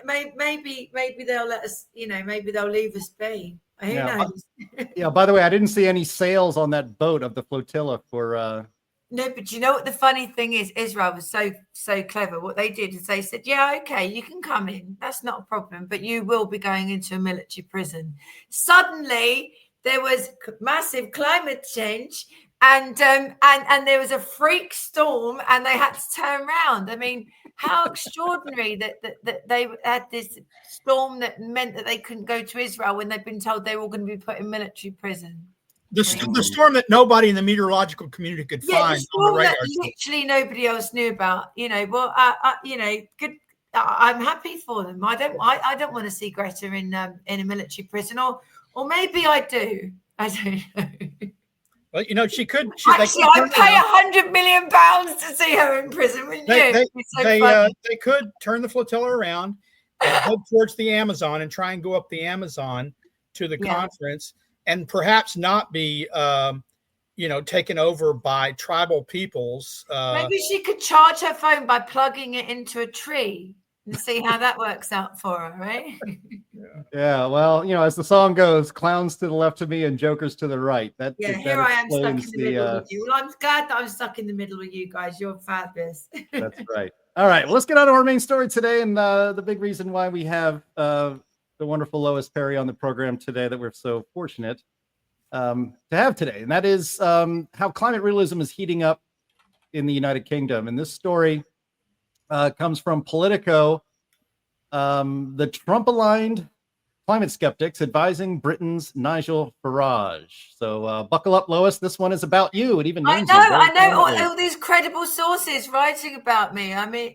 maybe they'll let us. Maybe they'll leave us be. Who knows? Yeah. By the way, I didn't see any sails on that boat of the flotilla for. No, but you know what the funny thing is? Israel was so clever. What they did is they said, yeah, okay, you can come in. That's not a problem, but you will be going into a military prison. Suddenly, there was massive climate change, and there was a freak storm, and they had to turn around. I mean, how extraordinary that they had this storm that meant that they couldn't go to Israel when they'd been told they were all going to be put in military prison. The storm that nobody in the meteorological community could find the storm on the radar. That literally nobody else knew about. Good I'm happy for them. I don't want to see Greta in a military prison, or maybe I do. I don't know. Well, you know, she could. Actually, I'd pay £100 million to see her in prison, wouldn't you? They could turn the flotilla around, head towards the Amazon, and try and go up the Amazon to the conference, and perhaps not be, taken over by tribal peoples. Maybe she could charge her phone by plugging it into a tree and see how that works out for her, right? Yeah, well, as the song goes, clowns to the left of me and jokers to the right. Here I am stuck in the middle with you. Well, I'm glad that I'm stuck in the middle with you guys. You're fabulous. That's right. All right, well, let's get on to our main story today, and the big reason why we have the wonderful Lois Perry on the program today that we're so fortunate to have today, and that is how climate realism is heating up in the United Kingdom. And this story comes from Politico. The Trump-aligned climate skeptics advising Britain's Nigel Farage. So buckle up, Lois. This one is about you. It even names I know all these credible sources writing about me. I mean,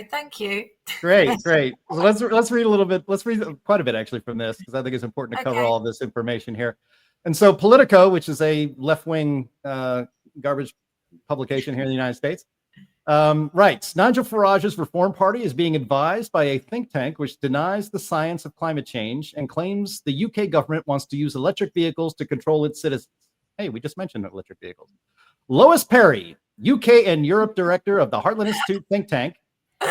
thank you. Great. So let's read a little bit. Let's read quite a bit actually from this, because I think it's important to cover all of this information here. And so Politico, which is a left-wing garbage publication here in the United States, writes, Nigel Farage's Reform Party is being advised by a think tank which denies the science of climate change and claims the UK government wants to use electric vehicles to control its citizens. Hey, we just mentioned electric vehicles. Lois Perry, UK and Europe director of the Heartland Institute think tank,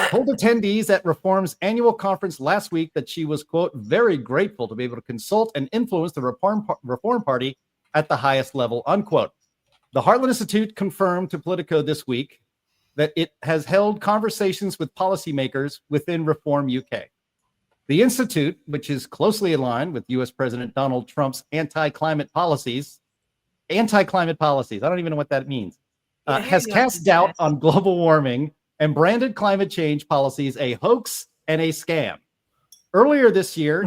told attendees at Reform's annual conference last week that she was, quote, very grateful to be able to consult and influence the Reform Party at the highest level, unquote. The Heartland Institute confirmed to Politico this week that it has held conversations with policymakers within Reform UK. The Institute, which is closely aligned with US President Donald Trump's anti-climate policies, I don't even know what that means, has cast doubt on global warming and branded climate change policies a hoax and a scam. Earlier this year,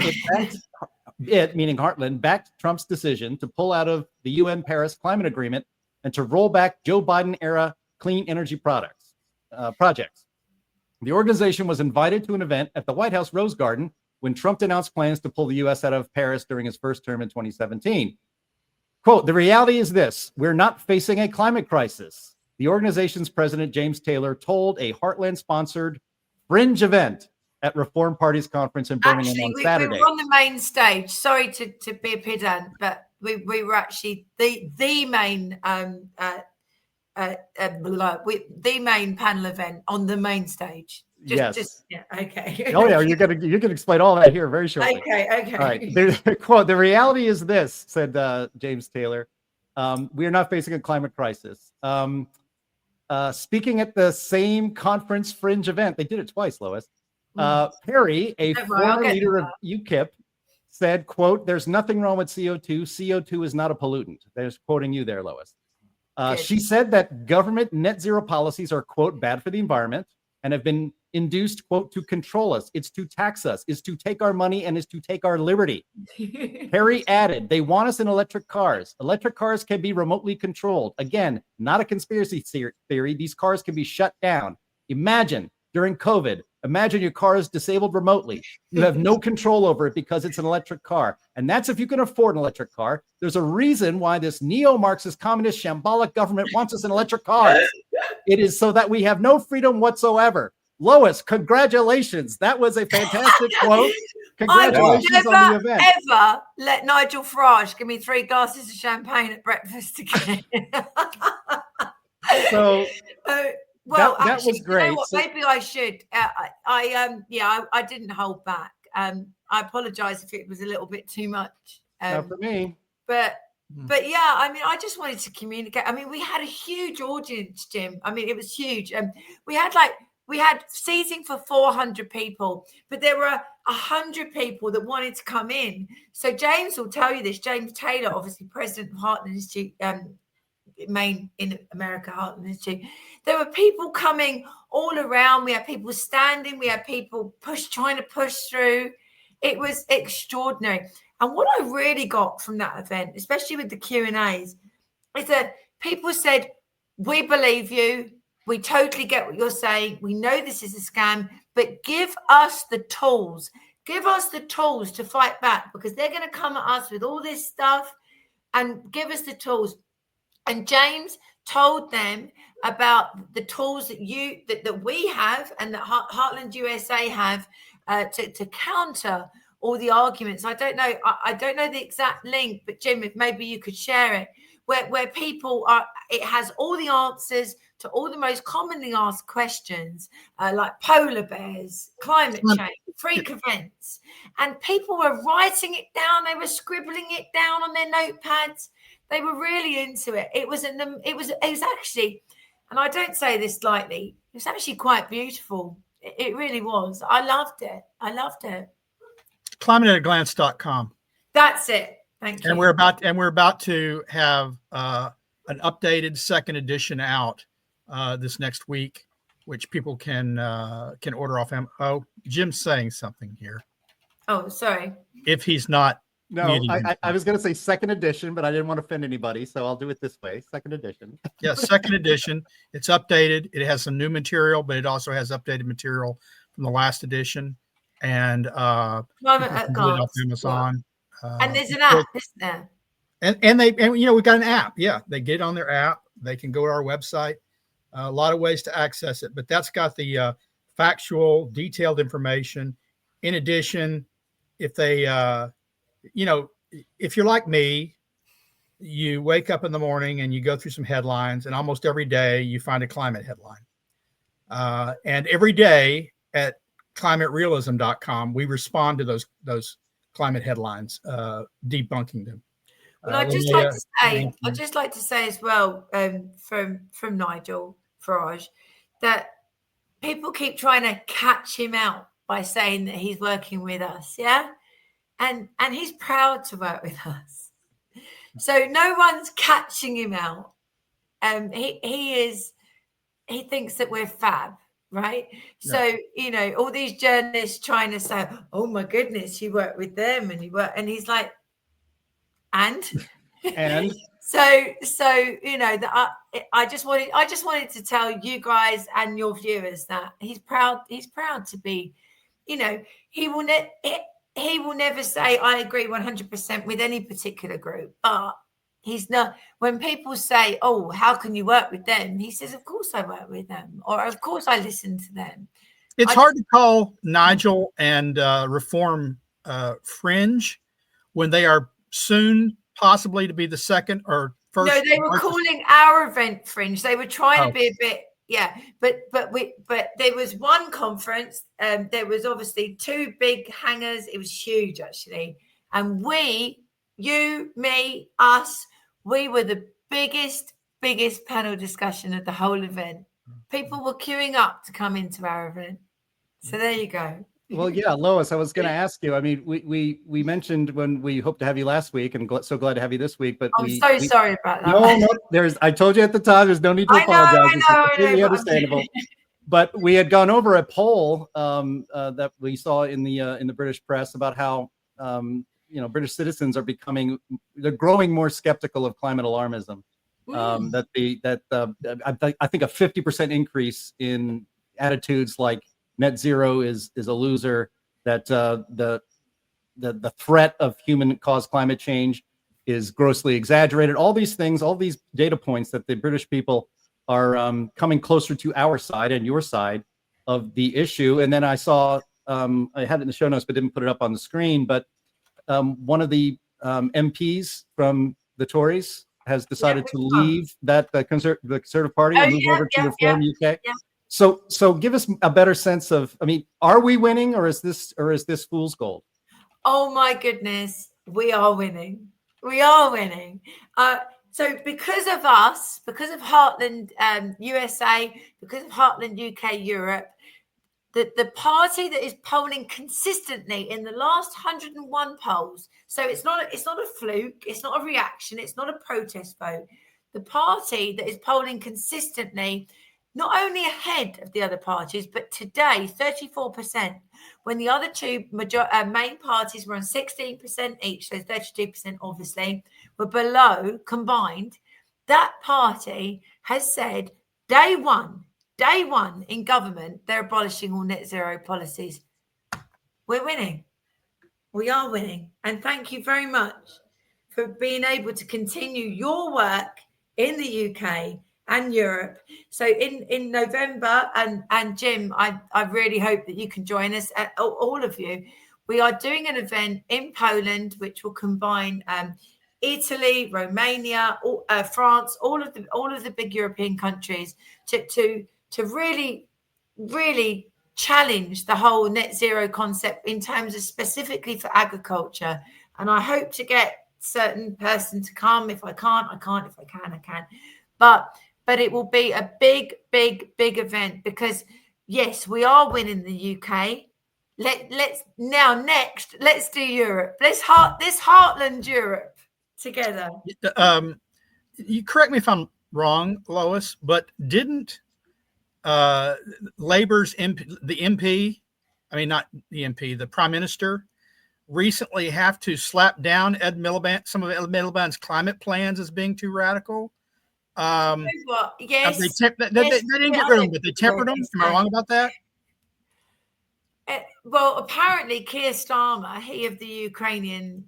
meaning Heartland, backed Trump's decision to pull out of the UN Paris Climate Agreement and to roll back Joe Biden-era clean energy projects. The organization was invited to an event at the White House Rose Garden when Trump announced plans to pull the U.S. out of Paris during his first term in 2017. Quote, the reality is this: we're not facing a climate crisis. The organization's president, James Taylor, told a Heartland-sponsored fringe event at Reform Party's conference in Birmingham on Saturday. We were on the main stage. Sorry to be a pedant, but we were actually the main the main panel event on the main stage. Okay. Oh yeah, you can explain all that here very shortly. Okay. All right. Quote, the reality is this, said James Taylor. We are not facing a climate crisis. Speaking at the same conference fringe event, they did it twice, Lois. Perry, a former leader of UKIP, said, quote, there's nothing wrong with CO2. CO2 is not a pollutant. There's quoting you there, Lois. She said that government net zero policies are, quote, bad for the environment and have been induced, quote, to control us. It's to tax us, is to take our money, and is to take our liberty. Perry added, they want us in electric cars. Electric cars can be remotely controlled. Again, not a conspiracy theory. These cars can be shut down. Imagine during COVID, imagine your car is disabled remotely. You have no control over it because it's an electric car. And that's if you can afford an electric car. There's a reason why this neo-Marxist communist shambolic government wants us in electric cars. It is so that we have no freedom whatsoever. Lois, congratulations. That was a fantastic quote. Congratulations on the event. Ever let Nigel Farage give me 3 glasses of champagne at breakfast again. So well, that actually, was great. You know what? Maybe I should. I didn't hold back. I apologize if it was a little bit too much. Not for me. But yeah, I mean, I just wanted to communicate. I mean, we had a huge audience, Jim. I mean, it was huge. We had seating for 400 people, but there were 100 people that wanted to come in. So James will tell you this. James Taylor, obviously president of Heartland Institute, main in America, Heartland Institute. There were people coming all around. We had people standing. We had people trying to push through. It was extraordinary. And what I really got from that event, especially with the Q&As, is that people said, we believe you. We totally get what you're saying. We know this is a scam, but give us the tools. Give us the tools to fight back, because they're going to come at us with all this stuff, and give us the tools. And James told them about the tools that we have and that Heartland USA have to counter all the arguments. I don't know the exact link, but Jim, if maybe you could share it, where people are, it has all the answers to all the most commonly asked questions, like polar bears, climate change, freak events, and people were writing it down. They were scribbling it down on their notepads. They were really into it. It was actually, and I don't say this lightly, it was actually quite beautiful. It really was. I loved it. ClimateAtAglance.com. That's it. Thank you. And we're about to have an updated second edition out this next week, which people can order off. Oh, Jim's saying something here. Oh, sorry. If he's not. No, I was going to say second edition, but I didn't want to offend anybody, so I'll do it this way. Second edition. Yeah, second edition. It's updated. It has some new material, but it also has updated material from the last edition. And Climate at off Amazon. And there's an app, isn't there? And we've got an app. Yeah, they get on their app. They can go to our website. A lot of ways to access it, but that's got the factual, detailed information. In addition, if they, if you're like me, you wake up in the morning and you go through some headlines, and almost every day you find a climate headline. And every day at climaterealism.com, we respond to those climate headlines, debunking them. Well, I'd just like to say as well, from Nigel Farage, that people keep trying to catch him out by saying that he's working with us, yeah, and he's proud to work with us. So no one's catching him out. He thinks that we're fab, right? Yeah. So all these journalists trying to say, "Oh my goodness, you work with them," and he's like, and. So I just wanted to tell you guys and your viewers that he's proud to be, he will never say I agree 100% with any particular group, but he's not, when people say, "Oh, how can you work with them?" he says, "Of course I work with them, or of course I listen to them." It's hard to call Nigel and Reform fringe when they are soon possibly to be the second or first. No, they were calling our event fringe. They were trying to be a bit, but there was one conference, there was obviously two big hangers. It was huge actually, and we, you, me, us, we were the biggest panel discussion of the whole event. People were queuing up to come into our event. So there you go. Well, yeah, Lois, I was going to ask you. I mean, we mentioned when we hoped to have you last week, and so glad to have you this week. But I'm sorry about that. No, I told you at the time. There's no need to apologize. It's completely understandable. But we had gone over a poll that we saw in the British press about how British citizens are they're growing more skeptical of climate alarmism. I think a 50% increase in attitudes like net zero is a loser, that the threat of human-caused climate change is grossly exaggerated. All these things, all these data points that the British people are coming closer to our side and your side of the issue. And then I saw, I had it in the show notes, but didn't put it up on the screen, but one of the MPs from the Tories has decided to leave the Conservative Party and move over to Reform UK. Yeah. So give us a better sense of, I mean, are we winning, or is this fool's gold? Oh my goodness, we are winning. We are winning. So because of us, because of Heartland USA, because of Heartland UK Europe, the party that is polling consistently in the last 101 polls, so it's not a fluke, it's not a reaction, it's not a protest vote. The party that is polling consistently, not only ahead of the other parties, but today, 34%, when the other two main parties were on 16% each, so 32% obviously, were below combined. That party has said, day one, day one in government, they're abolishing all net zero policies. We're winning. We are winning. And thank you very much for being able to continue your work in the UK and Europe. So in November, and Jim, I really hope that you can join us, all of you. We are doing an event in Poland, which will combine Italy, Romania, France, all of the big European countries to really, really challenge the whole net zero concept in terms of specifically for agriculture. And I hope to get certain person to come. If I can't, I can't. If I can, I can. But it will be a big, big, big event because yes, we are winning the UK. Let's do Europe. This Heartland Europe together. You correct me if I'm wrong, Lois, but didn't Labour's MP, the Prime Minister, recently have to slap down some of Ed Miliband's climate plans as being too radical? Yes. They didn't get rid of them, but they tempered them. Am I wrong about that? Well, apparently Keir Starmer, he of the Ukrainian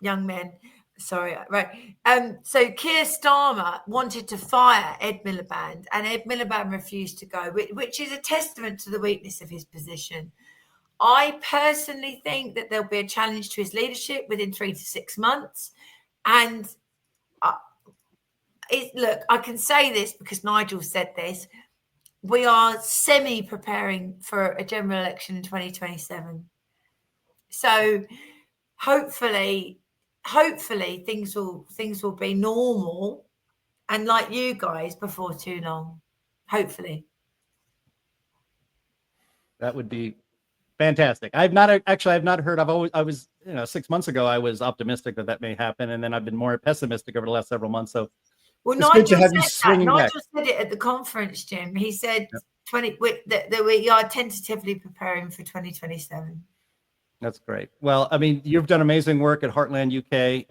young men, sorry, right. So Keir Starmer wanted to fire Ed Miliband, and Ed Miliband refused to go, which is a testament to the weakness of his position. I personally think that there'll be a challenge to his leadership within 3 to 6 months. And look, I can say this because Nigel said this. We are semi-preparing for a general election in 2027. So hopefully things will be normal and like you guys before too long. Hopefully. That would be fantastic. I've not heard. I was 6 months ago, I was optimistic that may happen. And then I've been more pessimistic over the last several months. So well, it's good to have you swinging back. Nigel said it at the conference, Jim. He said that we are tentatively preparing for 2027. That's great. Well, I mean, you've done amazing work at Heartland UK.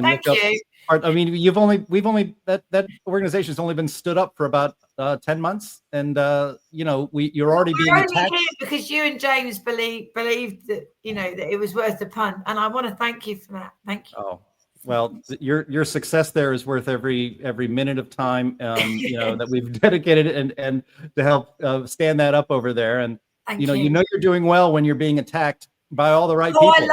Thank you. That organization has only been stood up for about 10 months, and you're already being attacked. Here because you and James believed that that it was worth the punt, and I want to thank you for that. Thank you. Oh. Well, your success there is worth every minute of time that we've dedicated and to help stand that up over there. And you're doing well when you're being attacked by all the right people. I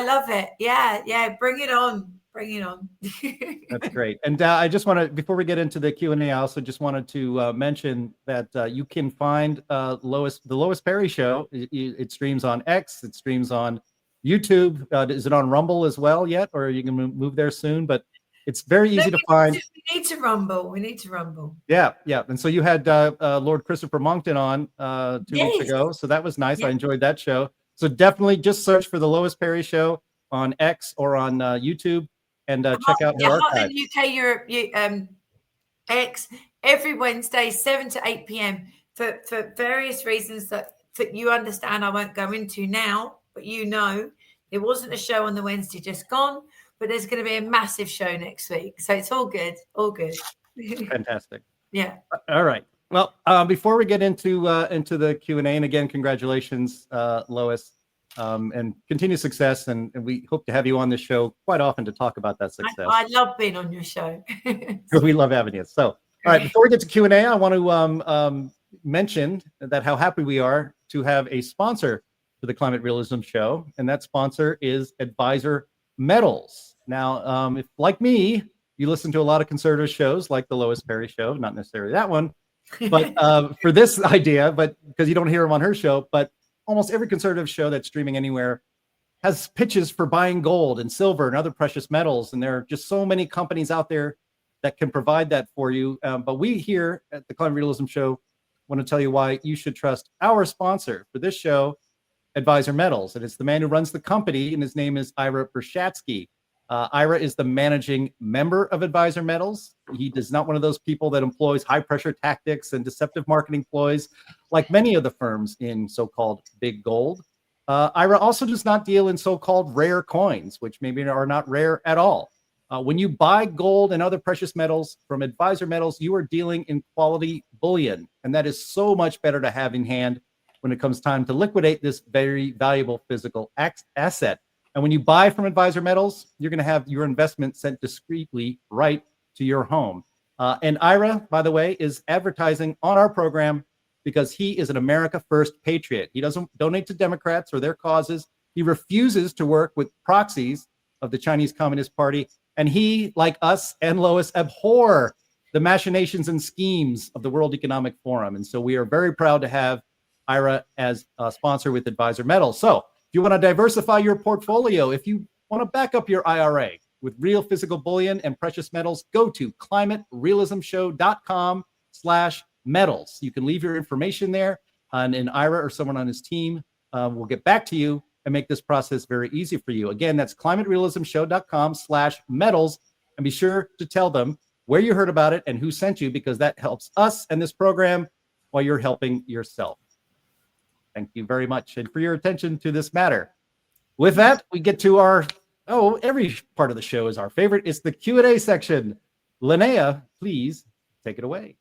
love it. Yeah. Bring it on. That's great. And I just want to, before we get into the Q&A, I also just wanted to mention that you can find the Lois Perry Show. It streams on X. It streams on YouTube. Is it on Rumble as well yet, or you can move there soon? But it's very easy to find. We need to rumble. Yeah. And so you had Lord Christopher Monckton on 2 weeks ago, so that was nice. Yeah. I enjoyed that show. So definitely just search for the Lois Perry Show on X or on YouTube and check out her archive. UK Europe X every Wednesday 7 to 8 p.m. for various reasons that you understand I won't go into now. But there wasn't a show on the Wednesday just gone, but there's going to be a massive show next week. So it's all good. Fantastic. Yeah. All right. Well, before we get into the Q&A, and again, congratulations, Lois, and continued success. And we hope to have you on the show quite often to talk about that success. I love being on your show. We love having you. So, all right, before we get to Q&A, I want to mention that how happy we are to have a sponsor for the Climate Realism Show, and that sponsor is Advisor Metals. Now, if like me, you listen to a lot of conservative shows like the Lois Perry Show, not necessarily that one, but for this idea, but because you don't hear them on her show, but almost every conservative show that's streaming anywhere has pitches for buying gold and silver and other precious metals, and there are just so many companies out there that can provide that for you. But we here at the Climate Realism Show want to tell you why you should trust our sponsor for this show, Advisor Metals. And it's the man who runs the company, and his name is Ira Brzezinski. Ira is the managing member of Advisor Metals. He is not one of those people that employs high pressure tactics and deceptive marketing ploys like many of the firms in so-called big gold. Ira also does not deal in so-called rare coins, which maybe are not rare at all. When you buy gold and other precious metals from Advisor Metals, you are dealing in quality bullion. And that is so much better to have in hand when it comes time to liquidate this very valuable physical asset. And when you buy from Advisor Metals, you're going to have your investment sent discreetly right to your home. And Ira, by the way, is advertising on our program because he is an America First patriot. He doesn't donate to Democrats or their causes. He refuses to work with proxies of the Chinese Communist Party. And he, like us and Lois, abhor the machinations and schemes of the World Economic Forum. And so we are very proud to have Ira as a sponsor with Advisor Metals. So if you want to diversify your portfolio, if you want to back up your IRA with real physical bullion and precious metals, go to climaterealismshow.com/metals. You can leave your information there, and Ira or someone on his team will get back to you and make this process very easy for you. Again, that's climaterealismshow.com/metals. And be sure to tell them where you heard about it and who sent you, because that helps us and this program while you're helping yourself. Thank you very much and for your attention to this matter. With that, we get to our, every part of the show is our favorite. It's the Q&A section. Linnea, please take it away.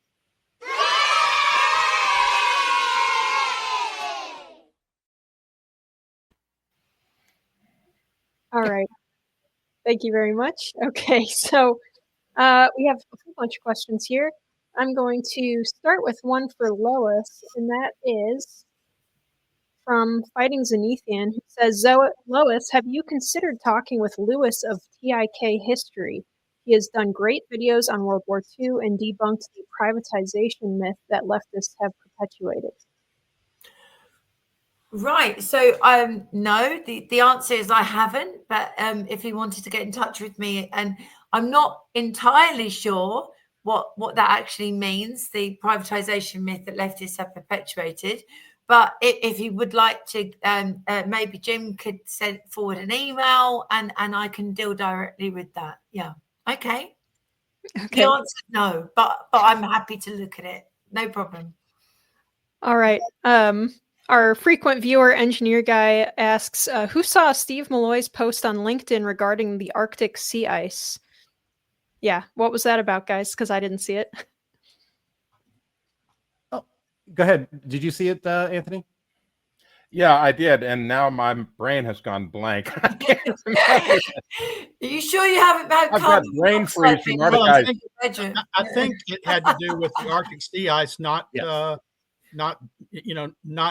All right. Thank you very much. Okay, so we have a whole bunch of questions here. I'm going to start with one for Lois, and that is from Fighting Zenithian, who says, Lois, have you considered talking with Lewis of TIK history? He has done great videos on World War II and debunked the privatization myth that leftists have perpetuated. Right. So, no, the answer is I haven't, but if he wanted to get in touch with me, and I'm not entirely sure what that actually means, the privatization myth that leftists have perpetuated. But if he would like to, maybe Jim could send forward an email and I can deal directly with that. Yeah. Okay. The answer is no, but I'm happy to look at it. No problem. All right. Our frequent viewer engineer guy asks, who saw Steve Malloy's post on LinkedIn regarding the Arctic sea ice? Yeah, what was that about, guys? Because I didn't see it. Oh, go ahead. Did you see it, Anthony? Yeah, I did, and now my brain has gone blank. I can't remember. Are you sure you haven't had I've got brain freeze from Arctic ice. I think it had to do with the Arctic sea ice not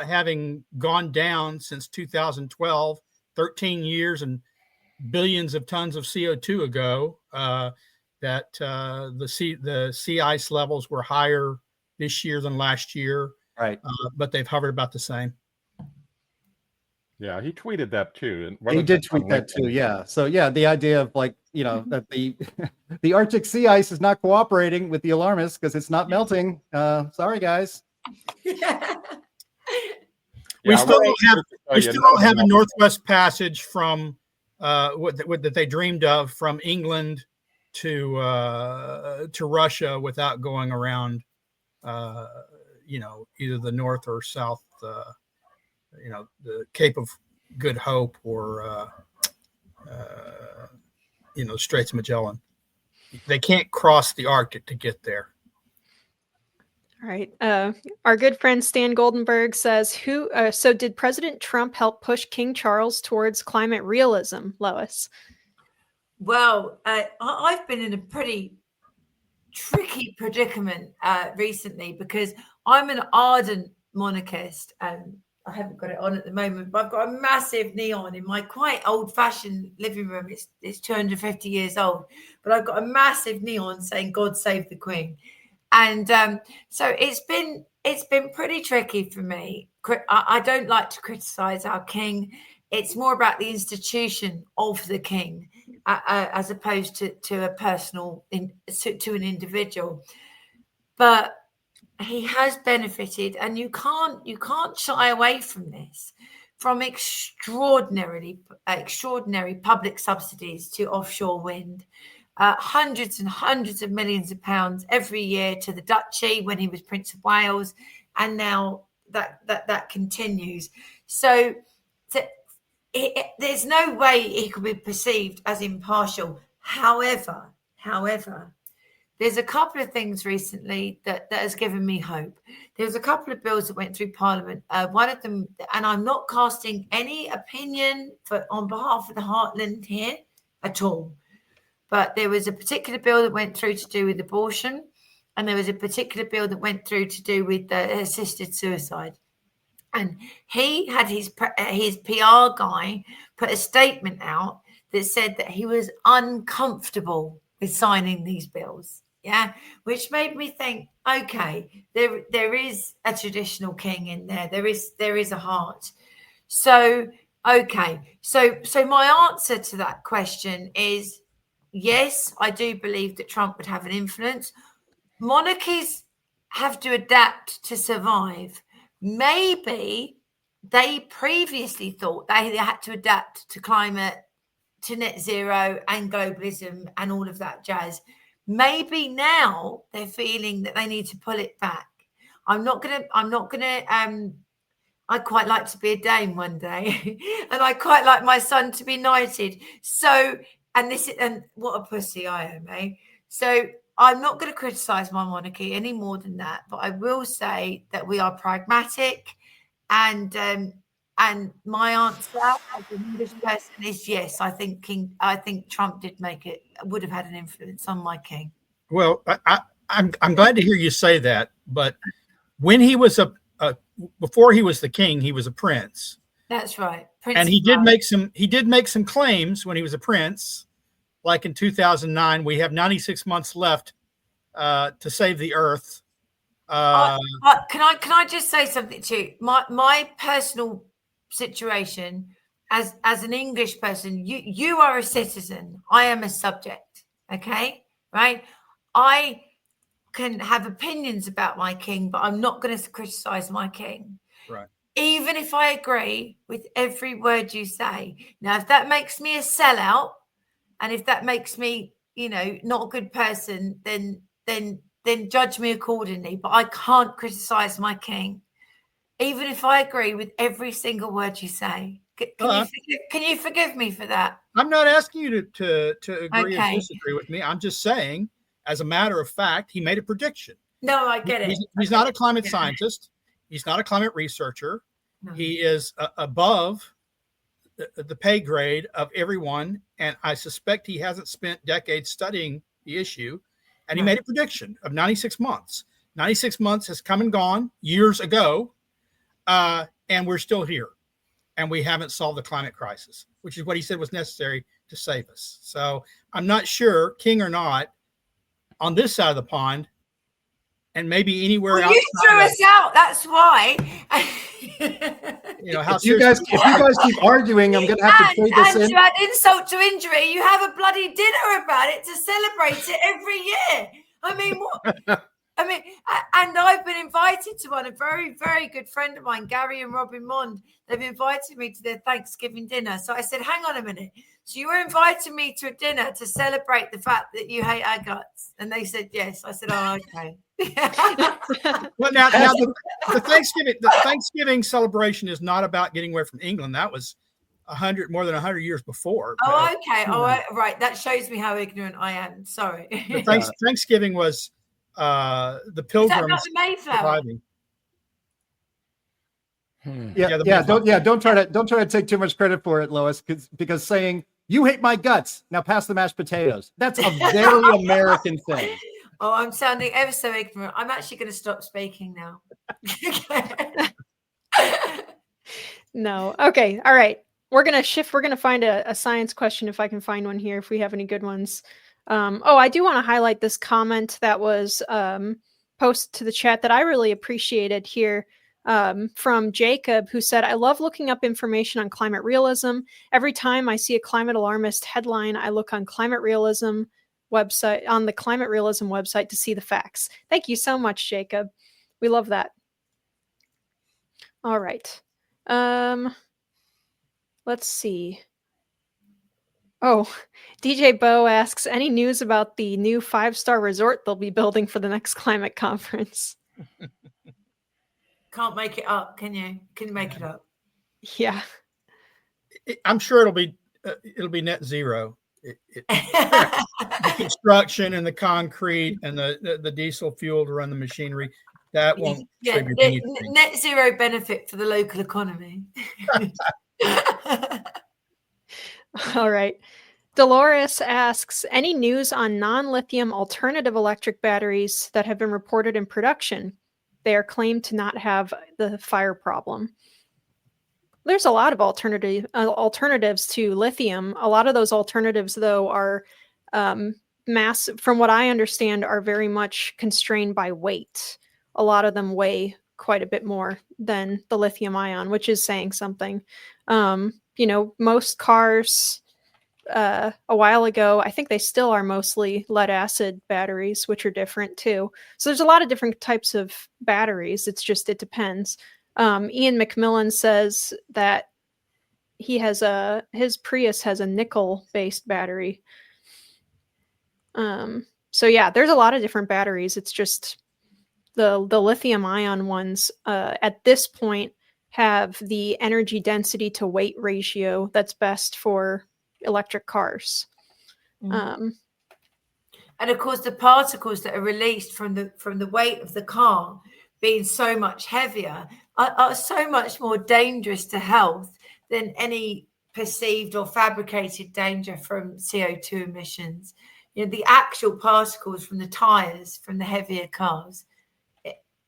having gone down since 2012, 13 years and billions of tons of CO2 ago. That the sea ice levels were higher this year than last year, right? But they've hovered about the same. Yeah, he tweeted that too. He did tweet that too. Yeah. So yeah, the idea of that the Arctic sea ice is not cooperating with the alarmists because it's not melting. Sorry, guys. We still don't have a Northwest Passage from what they dreamed of from England to Russia without going around, either the North or South, the Cape of Good Hope or, Straits of Magellan. They can't cross the Arctic to get there. All right. Our good friend Stan Goldenberg says, so did President Trump help push King Charles towards climate realism, Lois? Well, I've been in a pretty tricky predicament recently because I'm an ardent monarchist, and I haven't got it on at the moment, but I've got a massive neon in my quite old-fashioned living room. It's 250 years old, but I've got a massive neon saying "God Save the Queen," and so it's been pretty tricky for me. I don't like to criticize our king. It's more about the institution of the king as opposed to a personal to an individual. But he has benefited, and you can't shy away from this, from extraordinary public subsidies to offshore wind, hundreds and hundreds of millions of pounds every year to the Duchy when he was Prince of Wales, and now that continues. So there's no way he could be perceived as impartial. However, there's a couple of things recently that has given me hope. There's a couple of bills that went through Parliament. One of them, and I'm not casting any opinion on behalf of the Heartland here at all, but there was a particular bill that went through to do with abortion, and there was a particular bill that went through to do with assisted suicide. And he had his PR guy put a statement out that said that he was uncomfortable with signing these bills. Yeah, which made me think, okay, there is a traditional king in there. There is a heart. So, okay. So my answer to that question is yes, I do believe that Trump would have an influence. Monarchies have to adapt to survive. Maybe they previously thought they had to adapt to climate, to net zero and globalism and all of that jazz. Maybe now they're feeling that they need to pull it back. I quite like to be a dame one day and I quite like my son to be knighted. So, and what a pussy I am, eh? So I'm not going to criticize my monarchy any more than that, but I will say that we are pragmatic and my answer as an English person is yes. I think Trump would have had an influence on my king. Well, I'm glad to hear you say that. But when he was before he was the king, he was a prince. That's right. And he did make some claims when he was a prince. Like in 2009, we have 96 months left to save the earth. Can I just say something to you? My personal situation as an English person, you are a citizen. I am a subject. Okay, right? I can have opinions about my king, but I'm not going to criticize my king. Right. Even if I agree with every word you say. Now, if that makes me a sellout, and if that makes me, not a good person, then judge me accordingly. But I can't criticize my king, even if I agree with every single word you say. Can you forgive me for that? I'm not asking you to agree or disagree with me. I'm just saying, as a matter of fact, he made a prediction. No, I get it. He's not a climate scientist. He's not a climate researcher. No. He is above the pay grade of everyone. And I suspect he hasn't spent decades studying the issue. And he made a prediction of 96 months. 96 months has come and gone years ago. And we're still here. And we haven't solved the climate crisis, which is what he said was necessary to save us. So I'm not sure, king or not, on this side of the pond, and maybe anywhere else. You threw us out. That's why. If you guys keep arguing, I'm going to have to trade this in. To add insult to injury, you have a bloody dinner about it to celebrate it every year. I mean, what? And I've been invited to one. A very, very good friend of mine, Gary and Robin Mond, they've invited me to their Thanksgiving dinner. So I said, hang on a minute. So you were inviting me to a dinner to celebrate the fact that you hate our guts? And they said, yes. I said, oh, okay. Well, now the Thanksgiving celebration is not about getting away from England. That was more than 100 years before. Oh, okay. Oh, right. That shows me how ignorant I am. Sorry. Thanksgiving was the Pilgrims surviving. Don't try to take too much credit for it, Lois, because saying you hate my guts, now pass the mashed potatoes. That's a very American thing. Oh, I'm sounding ever so ignorant. I'm actually going to stop speaking now. No. Okay. All right. We're going to shift. We're going to find a science question if I can find one here, if we have any good ones. I do want to highlight this comment that was posted to the chat that I really appreciated here from Jacob, who said, I love looking up information on climate realism. Every time I see a climate alarmist headline, I look on the Climate Realism website to see the facts. Thank you so much, Jacob. We love that. All right. Let's see. Oh, DJ Bo asks, any news about the new 5-star resort they'll be building for the next climate conference? Can't make it up, can you? Can you make it up? Yeah. I'm sure it'll be net zero. the construction and the concrete and the diesel fuel to run the machinery, that won't trigger anything. Net zero benefit for the local economy. All right. Dolores asks, any news on non-lithium alternative electric batteries that have been reported in production? They are claimed to not have the fire problem. There's a lot of alternatives to lithium. A lot of those alternatives, though, are from what I understand, are very much constrained by weight. A lot of them weigh quite a bit more than the lithium ion, which is saying something. Most cars a while ago, I think they still are mostly lead acid batteries, which are different too. So there's a lot of different types of batteries. It depends. Ian McMillan says that his Prius has a nickel-based battery. So yeah, there's a lot of different batteries. It's just the lithium ion ones at this point have the energy density to weight ratio that's best for electric cars. And of course, the particles that are released from the weight of the car being so much heavier are so much more dangerous to health than any perceived or fabricated danger from CO2 emissions. The actual particles from the tires from the heavier cars,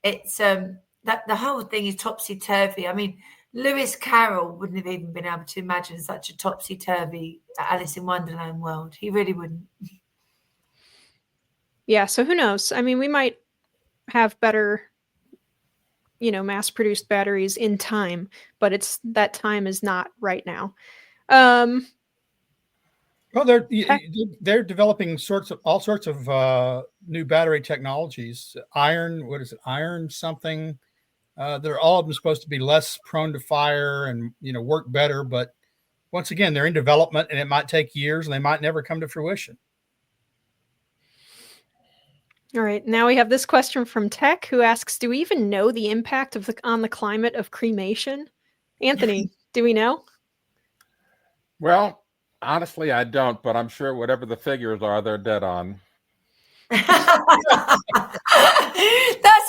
it's that the whole thing is topsy-turvy. I mean, Lewis Carroll wouldn't have even been able to imagine such a topsy-turvy Alice in Wonderland world. He really wouldn't. Yeah, so who knows? I mean, we might have better, mass-produced batteries in time, but that time is not right now. Well, they're developing all sorts of new battery technologies. Iron something. They're all of them supposed to be less prone to fire and work better. But once again, they're in development, and it might take years, and they might never come to fruition. All right. Now we have this question from Tech, who asks, "Do we even know the impact on the climate of cremation?" Anthony, do we know? Well, honestly, I don't, but I'm sure whatever the figures are, they're dead on. That's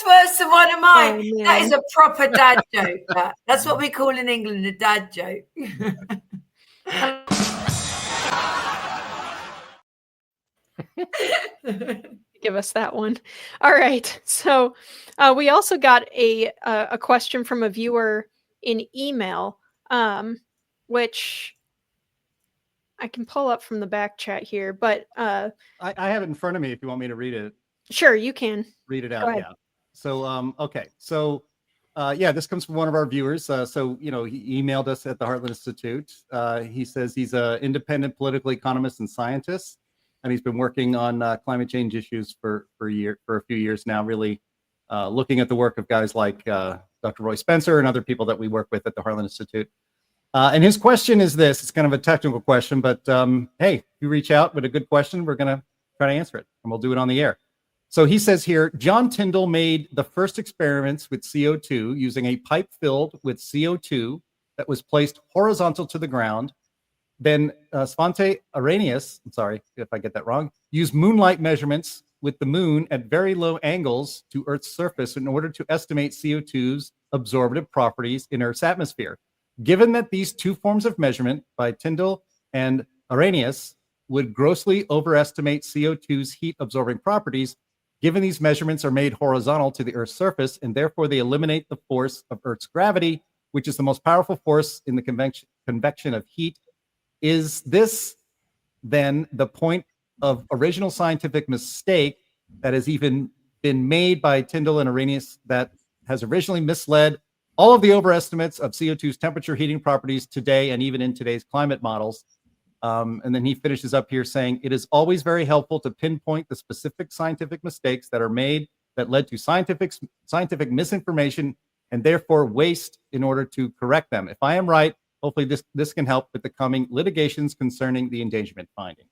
worse than one of mine. Oh, that is a proper dad joke. That's what we call in England a dad joke. Give us that one. All right. So we also got a question from a viewer in email, which I can pull up from the back chat here, but I have it in front of me if you want me to read it. Sure, you can. Read it Go out, ahead. yeah. So, okay. So, this comes from one of our viewers. He emailed us at the Heartland Institute. He says he's an independent political economist and scientist, and he's been working on climate change issues for a few years now, really looking at the work of guys like Dr. Roy Spencer and other people that we work with at the Heartland Institute. And his question is this. It's kind of a technical question, but hey, if you reach out with a good question, we're going to try to answer it, and we'll do it on the air. So he says here, John Tyndall made the first experiments with CO2 using a pipe filled with CO2 that was placed horizontal to the ground. Then Svante Arrhenius, I'm sorry if I get that wrong, used moonlight measurements with the moon at very low angles to Earth's surface in order to estimate CO2's absorptive properties in Earth's atmosphere. Given that these two forms of measurement by Tyndall and Arrhenius would grossly overestimate CO2's heat absorbing properties, given these measurements are made horizontal to the Earth's surface, and therefore they eliminate the force of Earth's gravity, which is the most powerful force in the convection of heat. Is this then the point of original scientific mistake that has even been made by Tyndall and Arrhenius that has originally misled all of the overestimates of CO2's temperature heating properties today and even in today's climate models? And then he finishes up here saying, it is always very helpful to pinpoint the specific scientific mistakes that are made that led to scientific misinformation and therefore waste in order to correct them. If I am right, hopefully this can help with the coming litigations concerning the endangerment finding.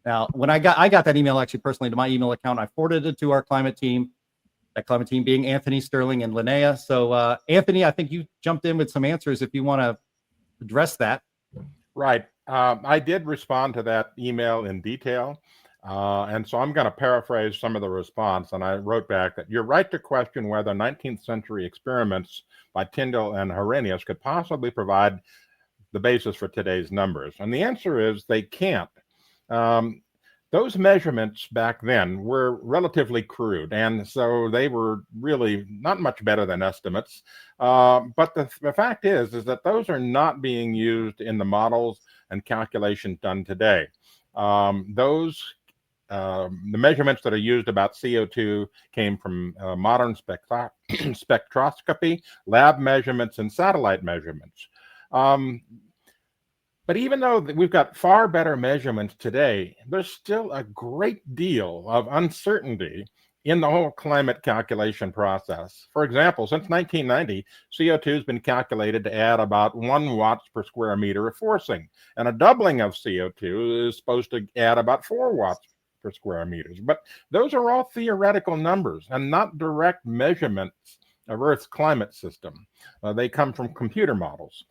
Now, when I got that email actually personally to my email account, I forwarded it to our climate team, that climate team being Anthony, Sterling, and Linnea. So Anthony, I think you jumped in with some answers if you want to address that. Right. I did respond to that email in detail. And so I'm going to paraphrase some of the response. And I wrote back that you're right to question whether 19th century experiments by Tyndall and Arrhenius could possibly provide the basis for today's numbers. And the answer is they can't. Those measurements back then were relatively crude, and so they were really not much better than estimates. But the fact is that those are not being used in the models and calculations done today. The measurements that are used about CO2 came from modern spectroscopy, lab measurements, and satellite measurements. But even though we've got far better measurements today, there's still a great deal of uncertainty in the whole climate calculation process. For example, since 1990, CO2 has been calculated to add about 1 watts per square meter of forcing, and a doubling of CO2 is supposed to add about 4 watts per square meters. But those are all theoretical numbers and not direct measurements of Earth's climate system. They come from computer models.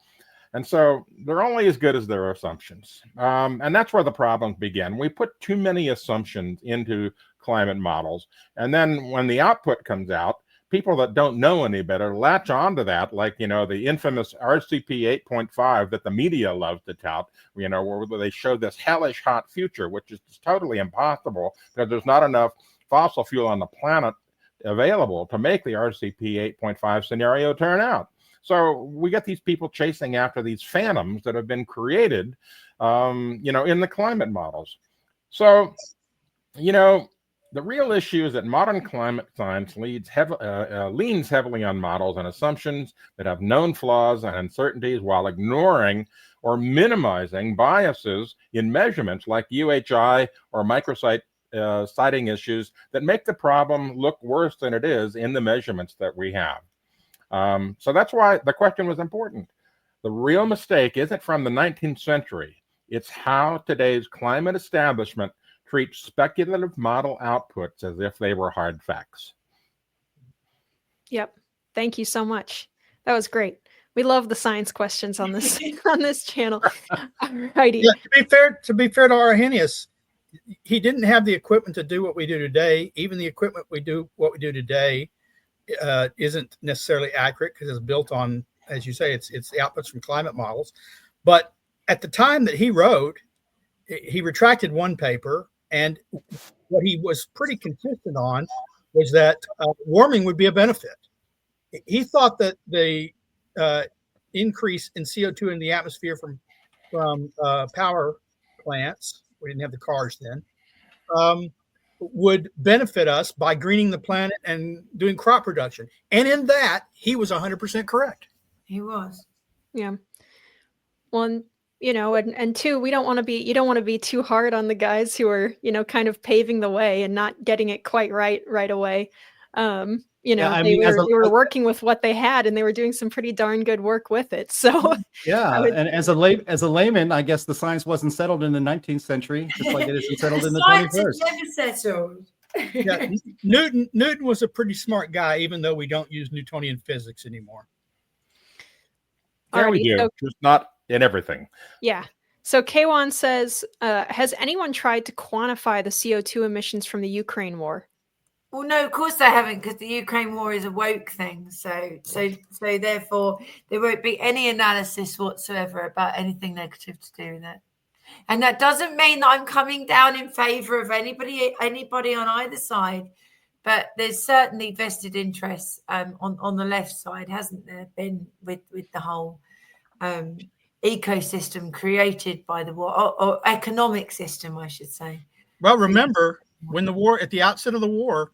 And so they're only as good as their assumptions. And that's where the problems begin. We put too many assumptions into climate models. And then when the output comes out, people that don't know any better latch onto that, like, the infamous RCP 8.5 that the media loves to tout, where they show this hellish hot future, which is totally impossible because there's not enough fossil fuel on the planet available to make the RCP 8.5 scenario turn out. So we get these people chasing after these phantoms that have been created, in the climate models. So, the real issue is that modern climate science leans heavily on models and assumptions that have known flaws and uncertainties while ignoring or minimizing biases in measurements like UHI or microsite sighting issues that make the problem look worse than it is in the measurements that we have. So that's why the question was important. The real mistake isn't from the 19th century. It's how today's climate establishment treats speculative model outputs as if they were hard facts. Yep. Thank you so much. That was great. We love the science questions on this on this channel. Alrighty. Yeah, to be fair to Arrhenius, he didn't have the equipment to do what we do today. Even the equipment we do today isn't necessarily accurate because it's built on, as you say, it's the outputs from climate models. But at the time that he wrote, he retracted one paper, and what he was pretty consistent on was that warming would be a benefit. He thought that the increase in CO2 in the atmosphere from power plants, we didn't have the cars then, would benefit us by greening the planet and doing crop production. And in that, he was 100% correct. He was. Yeah. Well, and two, you don't want to be too hard on the guys who are, kind of paving the way and not getting it quite right away. They were working with what they had, and they were doing some pretty darn good work with it. So and as a layman, I guess the science wasn't settled in the 19th century, just like it isn't settled in the 21st. Never settled. Yeah, Newton was a pretty smart guy, even though we don't use Newtonian physics anymore. Yeah, we do, just not in everything. Yeah. So Kwan says, has anyone tried to quantify the CO2 emissions from the Ukraine war? Well, no, of course they haven't, because the Ukraine war is a woke thing. So therefore, there won't be any analysis whatsoever about anything negative to do with it. And that doesn't mean that I'm coming down in favor of anybody on either side. But there's certainly vested interests on the left side, hasn't there, been with the whole ecosystem created by the war, or economic system, I should say. Well, remember, when the war, at the outset of the war,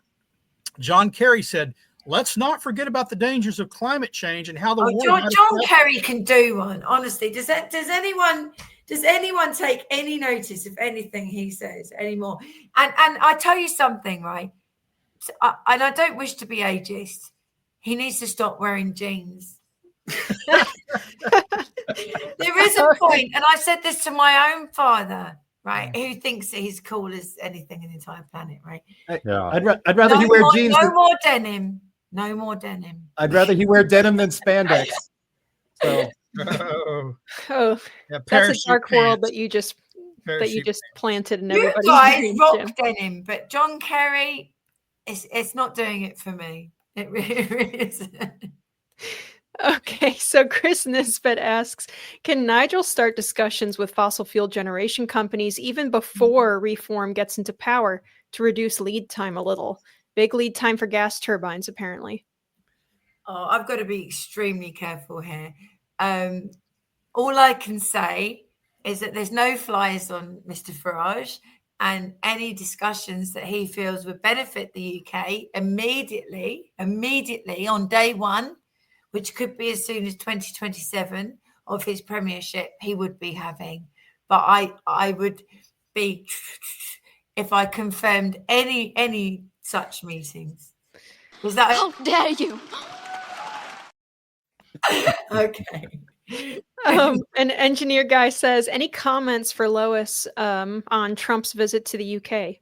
John Kerry said, let's not forget about the dangers of climate change and how the war. John Kerry can do one. Honestly, does anyone take any notice of anything he says anymore? And I tell you something, right? And I don't wish to be ageist. He needs to stop wearing jeans. There is a point, and I said this to my own father, right, who thinks that he's cool as anything in the entire planet, right? Yeah. I'd rather he wear jeans. No more denim. No more denim. I'd rather he wear denim than spandex. So Oh, Yeah, that's a parachute dark world pants. that you just Parachute planted in You everybody's guys dreams, rock Jim. denim, but John Kerry, it's not doing it for me. It really isn't. Okay, so Chris Nisbet asks, can Nigel start discussions with fossil fuel generation companies even before reform gets into power to reduce lead time a little? Big lead time for gas turbines, apparently. Oh, I've got to be extremely careful here. All I can say is that there's no flies on Mr. Farage, and any discussions that he feels would benefit the UK immediately on day one, which could be as soon as 2027 of his premiership, he would be having. But I would be, if I confirmed any such meetings. Was that How dare you? okay? An engineer guy says, any comments for Lois on Trump's visit to the UK?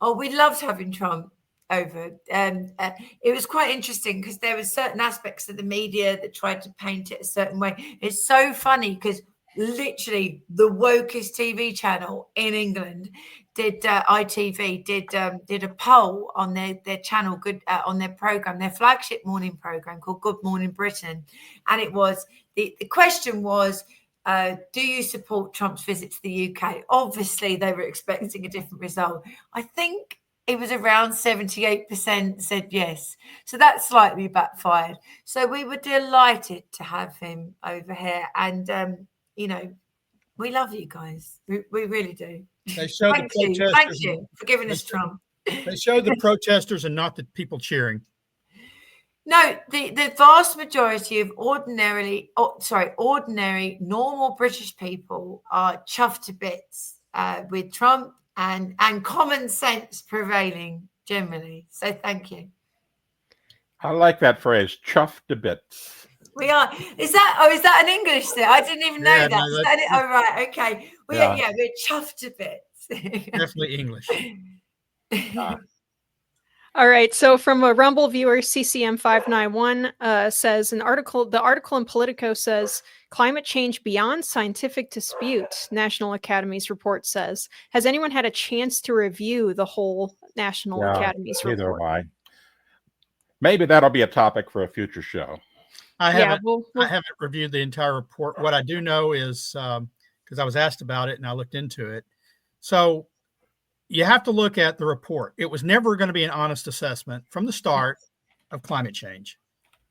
Oh, we loved having Trump over. It was quite interesting because there were certain aspects of the media that tried to paint it a certain way. It's so funny because literally the wokest TV channel in England did ITV did a poll on their channel, on their program, their flagship morning program called Good Morning Britain, and it was the question was, do you support Trump's visit to the UK? Obviously, they were expecting a different result. I think it was around 78% said yes. So that slightly backfired. So we were delighted to have him over here. And, we love you guys. We really do. They showed Thank the you. protesters. Thank you for giving us Trump. They showed the protesters and not the people cheering. No, the vast majority of ordinary, normal British people are chuffed to bits with Trump and common sense prevailing generally. So thank you. I like that phrase, chuffed to bits. We are. Is that an English thing? I didn't even know Yeah, that. no, Is that it? Oh, right. Okay. Well, Yeah. we're chuffed to bits. Definitely English. All right. So from a Rumble viewer, CCM591 says the article in Politico says climate change beyond scientific dispute, National Academy's report says. Has anyone had a chance to review the whole National Academy's Neither report? have I. Maybe that'll be a topic for a future show. I haven't we'll reviewed the entire report. What I do know is, because I was asked about it and I looked into it. So you have to look at the report. It was never going to be an honest assessment from the start of climate change.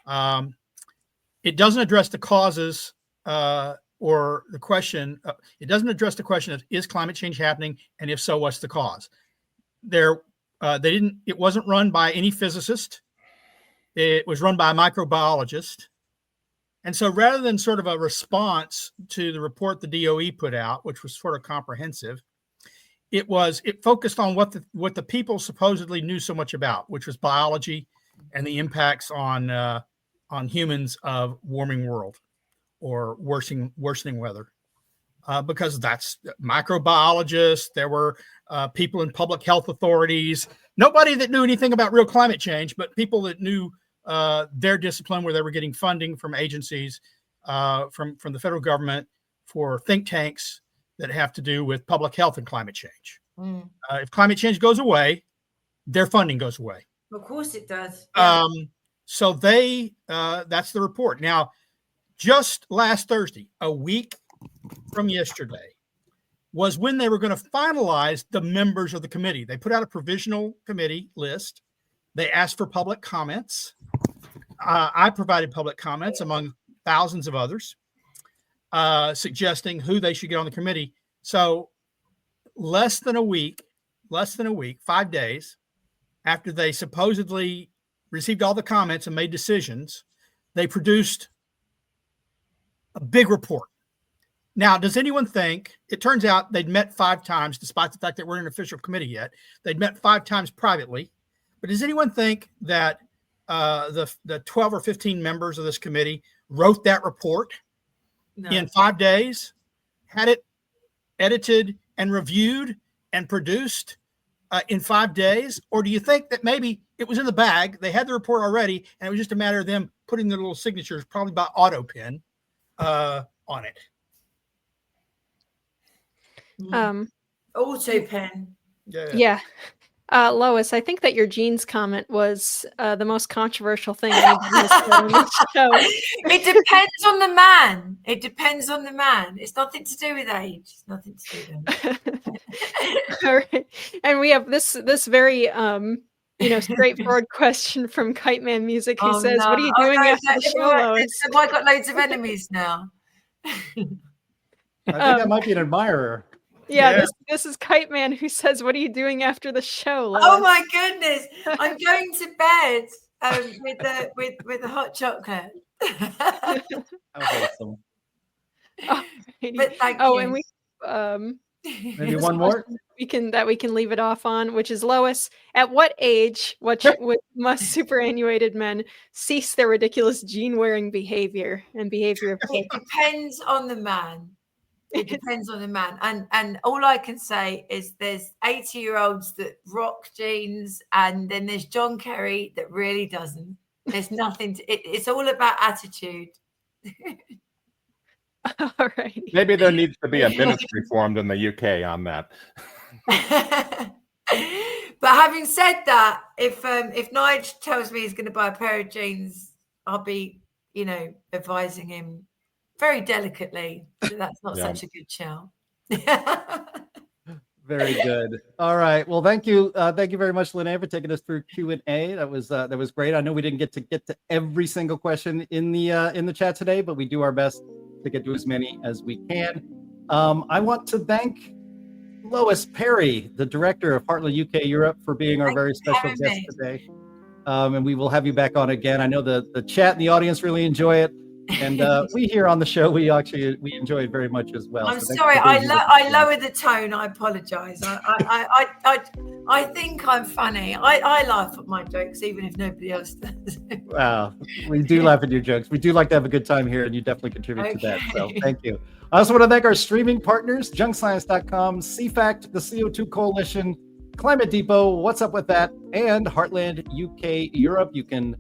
It doesn't address the causes or the question. It doesn't address the question of, is climate change happening? And if so, what's the cause? It wasn't run by any physicist. It was run by a microbiologist. And so rather than sort of a response to the report the DOE put out, which was sort of comprehensive, it focused on what the people supposedly knew so much about, which was biology and the impacts on humans of warming world or worsening weather. Because that's microbiologists, there were people in public health authorities, nobody that knew anything about real climate change, but people that knew their discipline, where they were getting funding from agencies, from the federal government for think tanks that have to do with public health and climate change. If climate change goes away, their funding goes away. Of course it does. So that's the report. Now, just last Thursday, a week from yesterday, was when they were going to finalize the members of the committee. They put out a provisional committee list. They asked for public comments. I provided public comments among thousands of others, suggesting who they should get on the committee. So less than a week, 5 days after they supposedly received all the comments and made decisions, they produced a big report. Now, does anyone think, it turns out they'd met 5 times, despite the fact that we're in an official committee yet, they'd met 5 times privately. But does anyone think that the 12 or 15 members of this committee wrote that report in 5 days, had it edited and reviewed and produced in 5 days? Or do you think that maybe it was in the bag, they had the report already, and it was just a matter of them putting their little signatures, probably by auto pen, on it? Auto pen. Yeah. Lois, I think that your jeans comment was the most controversial thing anybody has said on the show. It depends on the man. It depends on the man. It's nothing to do with age. It's nothing to do with it. All right. And we have this very straightforward question from Kite Man Music, who says, "What are you doing after the show, Lois?" Have I got loads of enemies now? I think I might be an admirer. Yeah. This is Kite Man, who says, "What are you doing after the show, Lois?" Oh my goodness! I'm going to bed with the hot chocolate. Awesome. But thank you. And we maybe one more we can leave it off on, which is, Lois, at what age must superannuated men cease their ridiculous gene-wearing behavior and behavior of It depends on the man. It depends on the man. And all I can say is there's 80-year-olds that rock jeans, and then there's John Kerry that really doesn't. There's nothing it's all about attitude. All right. Maybe there needs to be a ministry formed in the UK on that. But having said that, if Nigel tells me he's going to buy a pair of jeans, I'll be, advising him very delicately that that's not such a good shout. Very good. All right. Well, thank you very much, Linnea, for taking us through Q&A. That was great. I know we didn't get to every single question in the chat today, but we do our best to get to as many as we can. I want to thank Lois Perry, the director of Heartland UK Europe, for being our very special guest today. And we will have you back on again. I know the chat and the audience really enjoy it. And we here on the show, we enjoy it very much as well. I'm sorry, I lower the tone. I apologize. I think I'm funny. I laugh at my jokes, even if nobody else does. Wow, we do laugh at your jokes. We do like to have a good time here, and you definitely contribute to that. So thank you. I also want to thank our streaming partners, junkscience.com, CFACT, the CO2 Coalition, Climate Depot, What's Up With That, and Heartland UK Europe. You can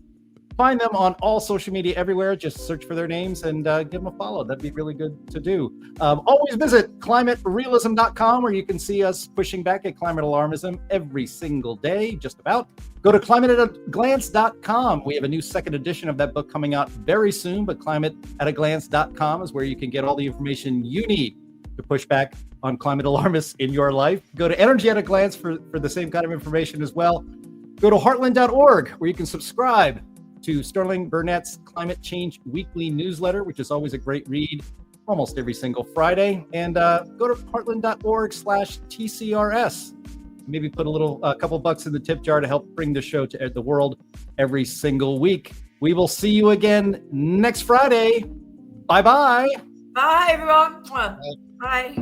find them on all social media everywhere. Just search for their names and give them a follow. That'd be really good to do. Always visit climaterealism.com, where you can see us pushing back at climate alarmism every single day, just about. Go to climateataglance.com. We have a new second edition of that book coming out very soon, but climateataglance.com is where you can get all the information you need to push back on climate alarmists in your life. Go to Energy at a Glance for the same kind of information as well. Go to heartland.org, where you can subscribe to Sterling Burnett's Climate Change Weekly newsletter, which is always a great read almost every single Friday. And go to heartland.org/TCRS. Maybe put a couple bucks in the tip jar to help bring the show to the world every single week. We will see you again next Friday. Bye-bye. Bye, everyone. Bye.